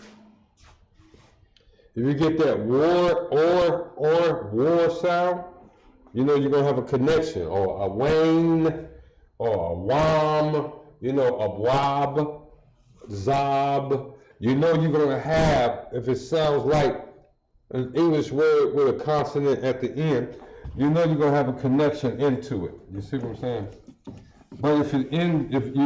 If you get that war sound, you know you're gonna have a connection, or a Wayne, or a Wam, you know, a Wab, Zob. You know you're gonna have, if it sounds like an English word with a consonant at the end, you know you're gonna have a connection into it. You see what I'm saying? But if you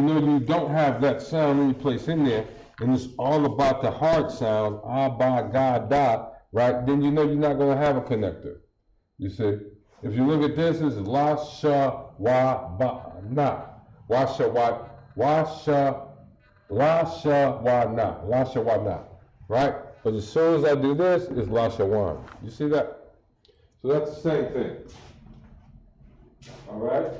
know you don't have that sound any place in there, and it's all about the hard sound, ba, ga, da, right? Then you know you're not gonna have a connector. You see? If you look at this, it's La-Sha-Wan, La-Sha-Wan, right? But as soon as I do this, it's La-Sha-Wan. You see that? So that's the same thing. All right?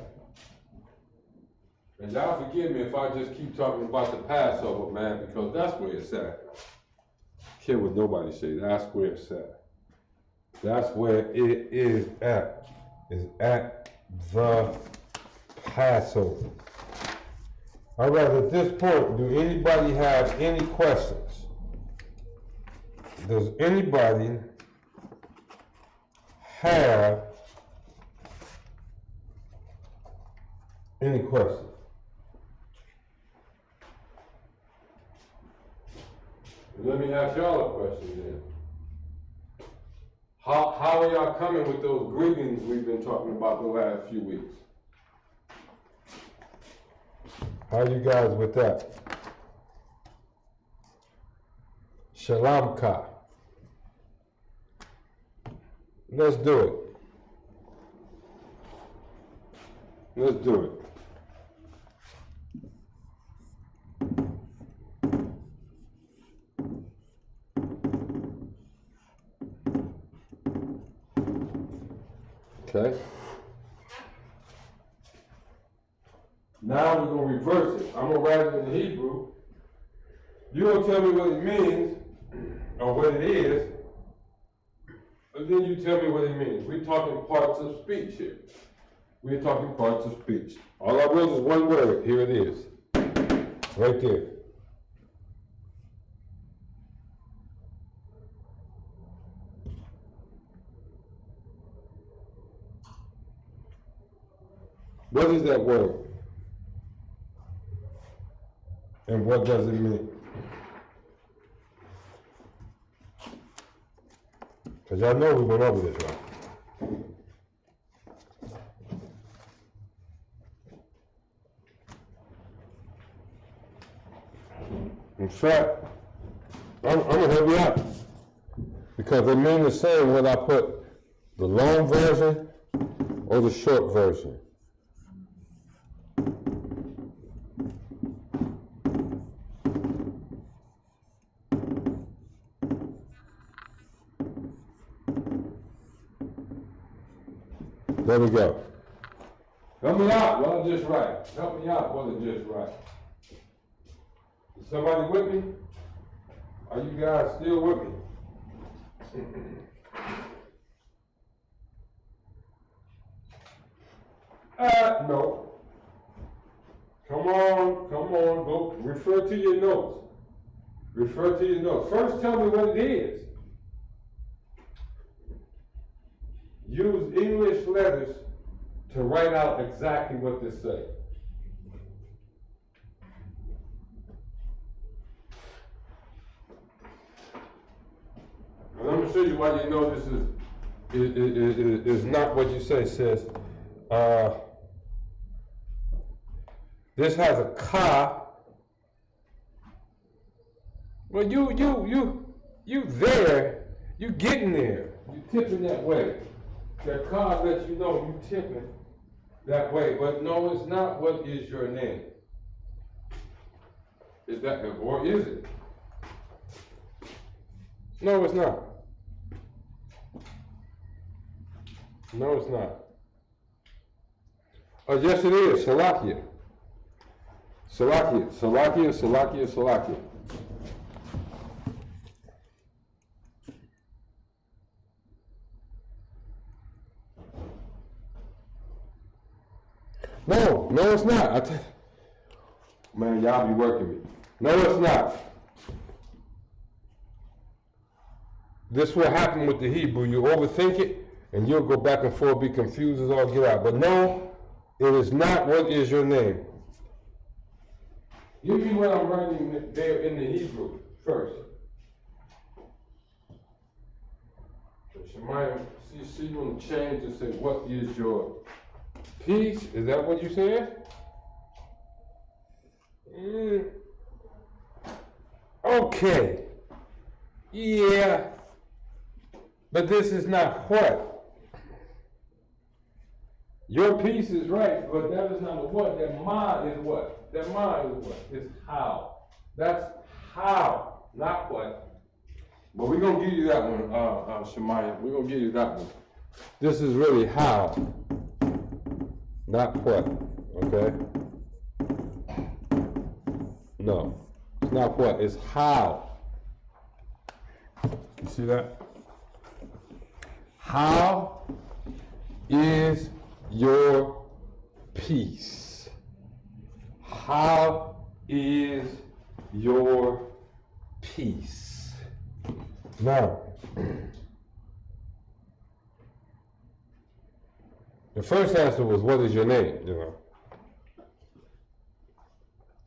And y'all forgive me if I just keep talking about the Passover, man, because that's where it's at. Care what nobody say, that's where it's at. That's where it is at. It's at the Passover. All right, at this point, do anybody have any questions? Does anybody have any questions? Let me ask y'all a question then. How are y'all coming with those greetings we've been talking about the last few weeks? How you guys with that? Shalom ka. Let's do it. Let's do it. Okay. Now we're going to reverse it. I'm going to write it in Hebrew. You're going to tell me what it means, or what it is, and then you tell me what it means. We're talking parts of speech here. We're talking parts of speech. All I wrote is one word. Here it is. Right there. What is that word? And what does it mean? Because y'all know we went over this, right? In fact, I'm going to help you out. Because it means the same whether I put the long version or the short version. There we go. Help me out while I just write. Help me out while I just write. Is somebody with me? Are you guys still with me? No. Come on, go refer to your notes. Refer to your notes. First tell me what it is. Use English letters to write out exactly what they say. And I'm going to show you why you know this is not what you say, sis. This has a ka. Well, you there. You getting there. You tipping that way. That card lets you know you tipping that way, but no, it's not. What is your name? Is that, or is it? No, it's not. No, it's not. Oh, yes, it is. Salakia. Salakia. Salakia. Salakia. Salakia. No, it's not. Man, y'all be working me. No, it's not. This will happen with the Hebrew. You overthink it, and you'll go back and forth, be confused as all get out. But no, it is not what is your name. Give me what I'm writing there in the Hebrew first. Shemaiah, see you want to change and say, what is your peace? Is that what you said? Okay. Yeah. But this is not what. Your peace is right, but that is not a what. That ma is what. That ma is what. It's how. That's how, not what. But we're going to give you that one, Shemaiah. We're going to give you that one. This is really how, not what, okay? No, it's not what, it's how. You see that? How is your peace? How is your peace? Now, the first answer was, what is your name? You know.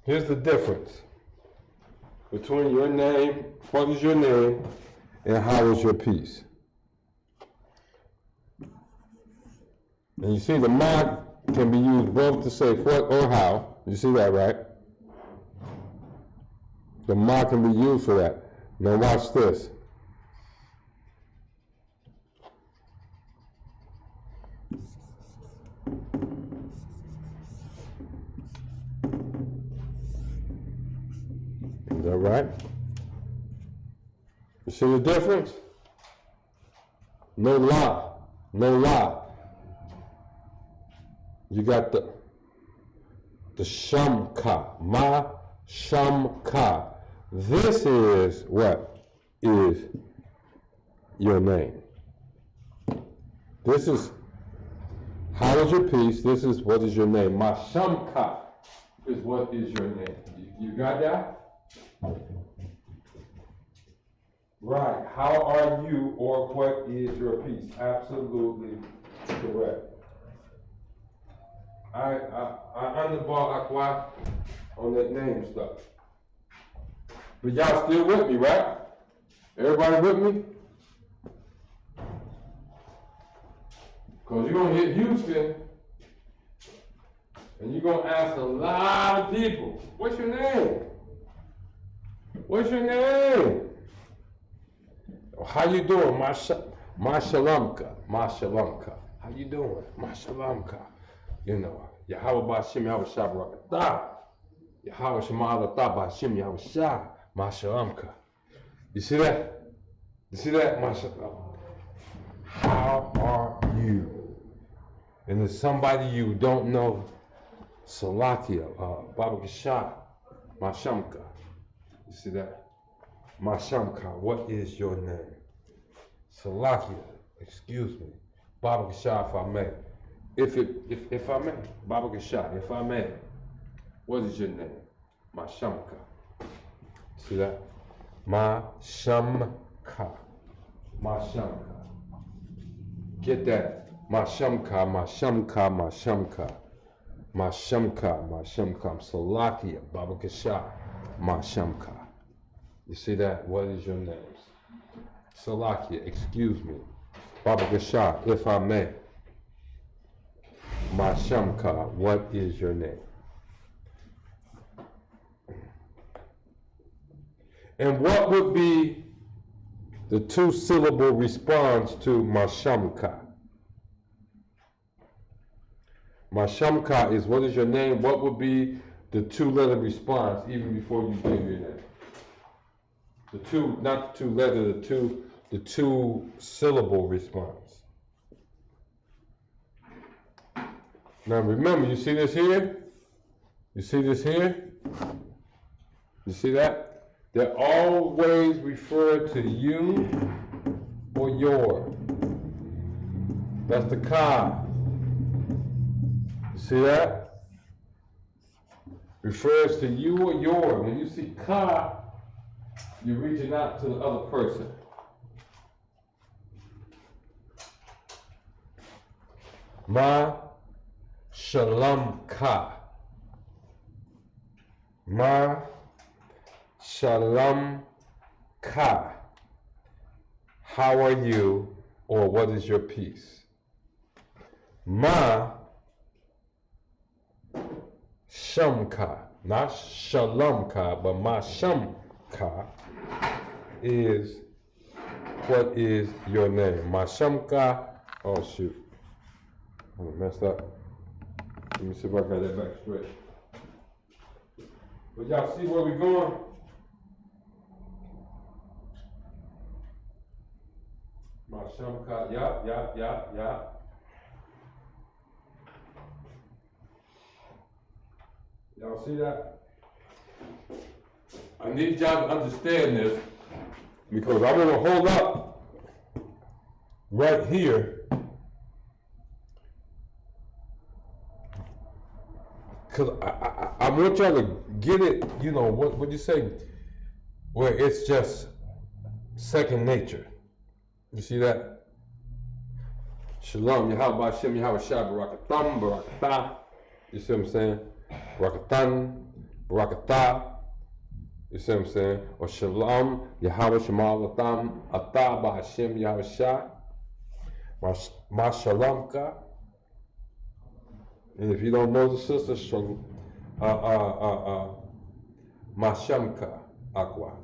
Here's the difference between your name, what is your name, and how is your peace. And you see the ma can be used both to say what or how. You see that, right? The ma can be used for that. Now watch this. Is that right? You see the difference? No la, no la. You got the shamka, ma shamka. This is what is your name. This is how is your peace. This is what is your name. Ma shamka is what is your name. You got that? Right. How are you, or what is your peace? Absolutely correct. I underbar Aqua on that name stuff. But y'all still with me, right? Everybody with me? Because you're going to hit Houston, and you're going to ask a lot of people, what's your name? What's your name? How you doing? Mashalamka. How you doing? Mashalamka. You know, Yahweh Bashim Yahweh Shabrakata. Yahweh Shema Bashim Yahweh Shah. Mashalamka. You see that? You see that? Mashalamka. How are you? And there's somebody you don't know, Salakia, Baba Gashah, Mashamka. You see that? Mashamka, what is your name? Salakia, excuse me. Baba Gashah, if I may. If I may, Baba Gashah, if I may. What is your name? Mashamka. See that? Mashamka. Mashamka. Get that? Mashamka, Mashamka, Mashamka. Mashamka, Mashamka. Salakia, Baba Gashah, Mashamka. You see that? What is your name? Salakia, excuse me. Baba Gashah, if I may. Mashamka, what is your name? And what would be the two-syllable response to Mashamka? Mashamka is what is your name? What would be the two-letter response even before you give your name? The two, not the two-letter, the two-syllable response. Now remember, you see this here? You see this here? You see that? They're always referred to you or your. That's the ka. You see that? refers to you or your. When you see ka, you're reaching out to the other person. Ma shalom ka. Ma shalom ka. How are you, or what is your peace? Ma shamka, not shalomka, but ma shamka is what is your name. Ma shamka, oh shoot, I messed up. Let me see if I got that back straight. But y'all see where we're going? Ma shamka, yeah. Y'all see that? I need y'all to understand this because I want to hold up right here because I want y'all to get it, you know, what you say, where it's just second nature. You see that? Shalom, Yahweh Hashem, Yahweh Shah, Barakatam, Barakatah. You see what I'm saying? Barakatan, Barakatah. You see what I'm saying? Or Shalom, Yahweh Shemal Latam, Atah Ba'Hashem, Yahweh Shah, Ma Shalomka. And if you don't know the sister, Ma Shamka Akwaz.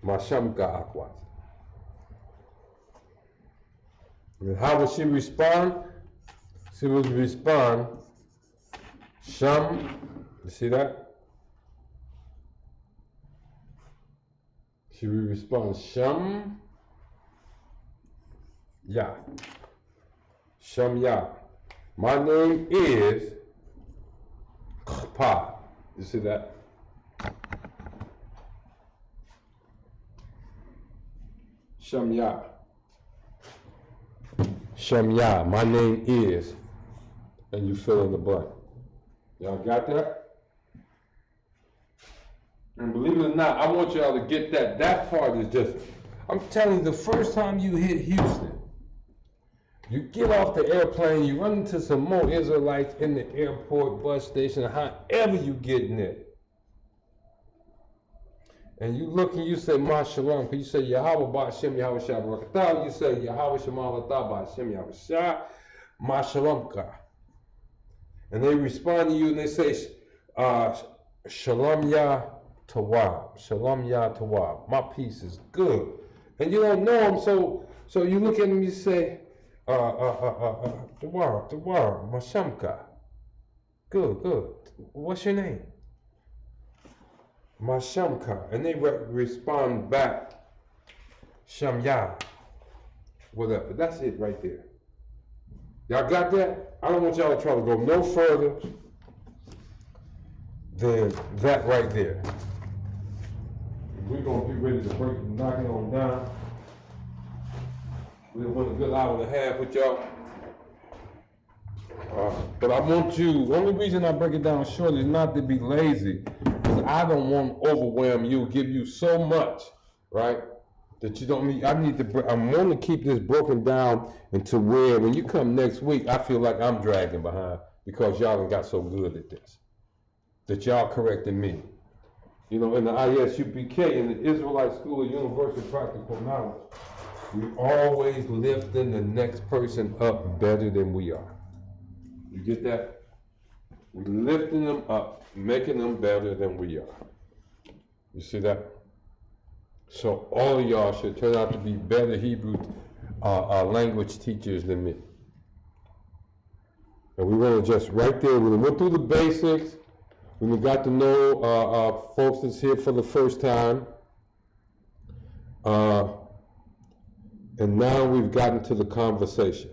Ma Shamka Akwaz. And how would she respond? She would respond, Sham, you see that? She would respond, Sham, Ya. Sham Ya. My name is Pa. You see that? Sham Ya. Sham Ya. My name is. And you fill in the blank. Y'all got that? And believe it or not, I want y'all to get that. That part is just, I'm telling you, the first time you hit Houston, you get off the airplane, you run into some more Israelites in the airport, bus station, however you get in there. And you look and you say, Ma Shalom, you say, Yahweh Ba'Hashem Yahweh Shah Barakatah, you say, Yahweh Shemal Atah Ba'Hashem Yahweh Shah, Ma Shalom Ka. And they respond to you and they say, Shalom Ya Tawab, Shalom Ya Tawab, my peace is good. And you don't know them, so you look at them and you say, Tawab, Mashamka. Good. What's your name? Mashamka. And they respond back, Shamya. Whatever. That's it right there. Y'all got that? I don't want y'all to try to go no further than that right there. We're going to be ready to knock it on down. We went a good hour and a half with y'all. But I want you, the only reason I break it down short is not to be lazy, because I don't want to overwhelm you, give you so much, right? That you don't need, I want to keep this broken down into where when you come next week, I feel like I'm dragging behind because y'all done got so good at this. That y'all correcting me. You know, in the ISUPK, in the Israelite School of Universal Practical Knowledge, we always lifting the next person up better than we are. You get that? We're lifting them up, making them better than we are. You see that? So all of y'all should turn out to be better Hebrew language teachers than me. And we want to just right there, we went through the basics, we got to know folks that's here for the first time. And now we've gotten to the conversation.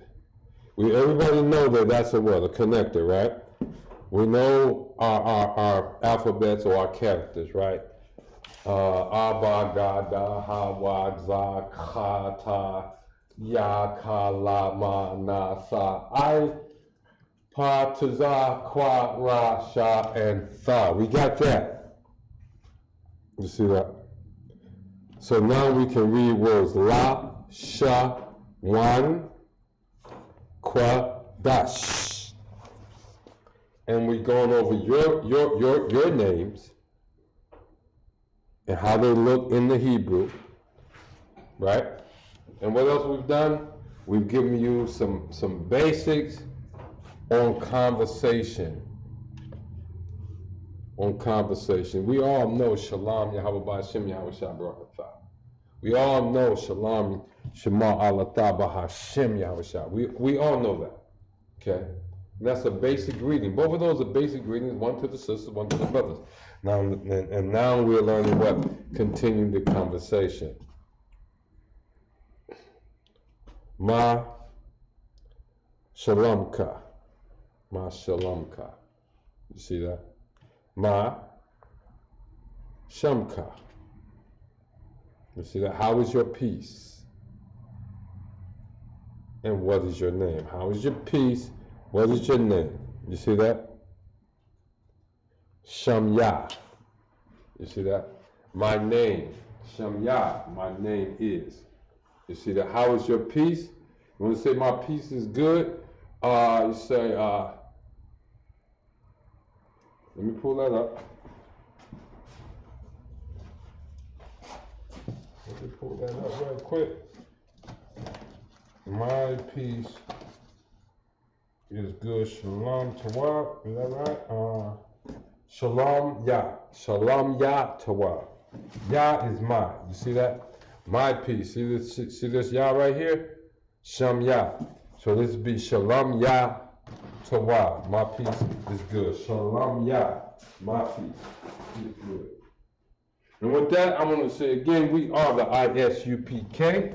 Everybody know that that's a what? A connector, right? We know our alphabets or our characters, right? Abba, Gada, Hawa, Za, Kha, Ta, Ya, Ka, La, Ma, Na, Sa. Pa, Taza, Kwa, Ra, Sha, and Tha. We got that. You see that? So now we can read words La-Sha-Wan, Kwa, Dash. And we're going over your names and how they look in the Hebrew, right? And what else we've done? We've given you some basics on conversation. On conversation. We all know Shalom Yahweh Ba'Shem Yahweh Shabbaratha. We all know Shalom Shema Allah Ba'Hashem Yahweh Shah. We all know that. Okay? And that's a basic greeting. Both of those are basic greetings, one to the sisters, one to the brothers. Now we're learning what? Continuing the conversation. Ma Shalomka. Ma Shalomka. You see that? Ma Shamka. You see that? How is your peace? And what is your name? How is your peace? What is your name? You see that? Shamya. You see that? My name. Shamya. My name is. You see that? How is your peace? You want to say my peace is good? You say, let me pull that up. Let me pull that up right quick. My peace is good. Shalom Tawah. Is that right? Shalom Yah. Shalom Yah Tawah. Yah is my. You see that? My peace. See this Yah right here? Sham Yah. So this would be Shalom Yah Tawah. My peace is good. Shalom Yah. My peace is good. And with that, I'm going to say again, we are the ISUPK.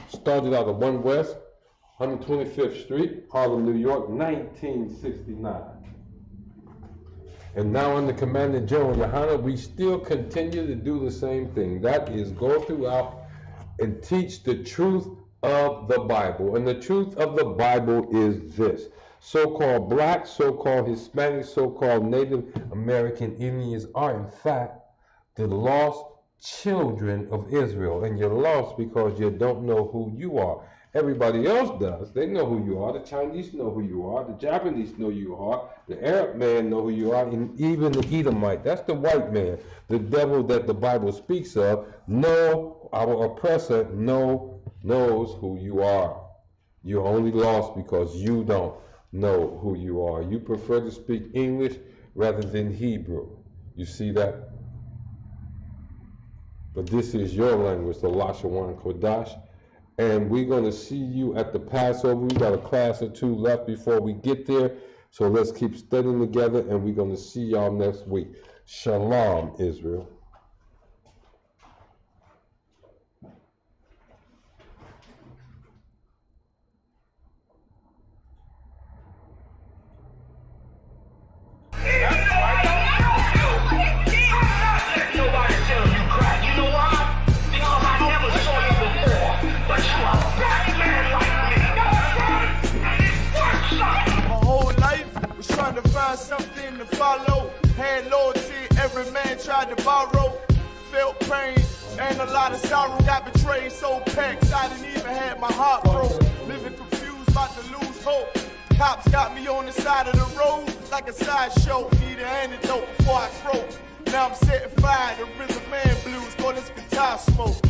Started out of 1 West, 125th Street, Harlem, New York, 1969. And now under Commander General Yohana, we still continue to do the same thing. That is, go throughout and teach the truth of the Bible. And the truth of the Bible is this. So-called black, so-called Hispanic, so-called Native American Indians are in fact the lost children of Israel. And you're lost because you don't know who you are. Everybody else does. They know who you are. The Chinese know who you are. The Japanese know who you are. The Arab man know who you are. And even the Edomite. That's the white man. The devil that the Bible speaks of. No, our oppressor knows who you are. You're only lost because you don't know who you are. You prefer to speak English rather than Hebrew. You see that? But this is your language, the La-Sha-Wan Kodash. And we're going to see you at the Passover. We got a class or two left before we get there. So let's keep studying together, and we're going to see y'all next week. Shalom, Israel. Something to follow, had loyalty, every man tried to borrow, felt pain and a lot of sorrow, got betrayed, so packed, I didn't even have my heart broke, living confused, about to lose hope, cops got me on the side of the road, like a sideshow, need an antidote before I croak, now I'm setting fire to rhythm man blues, for this guitar smoke.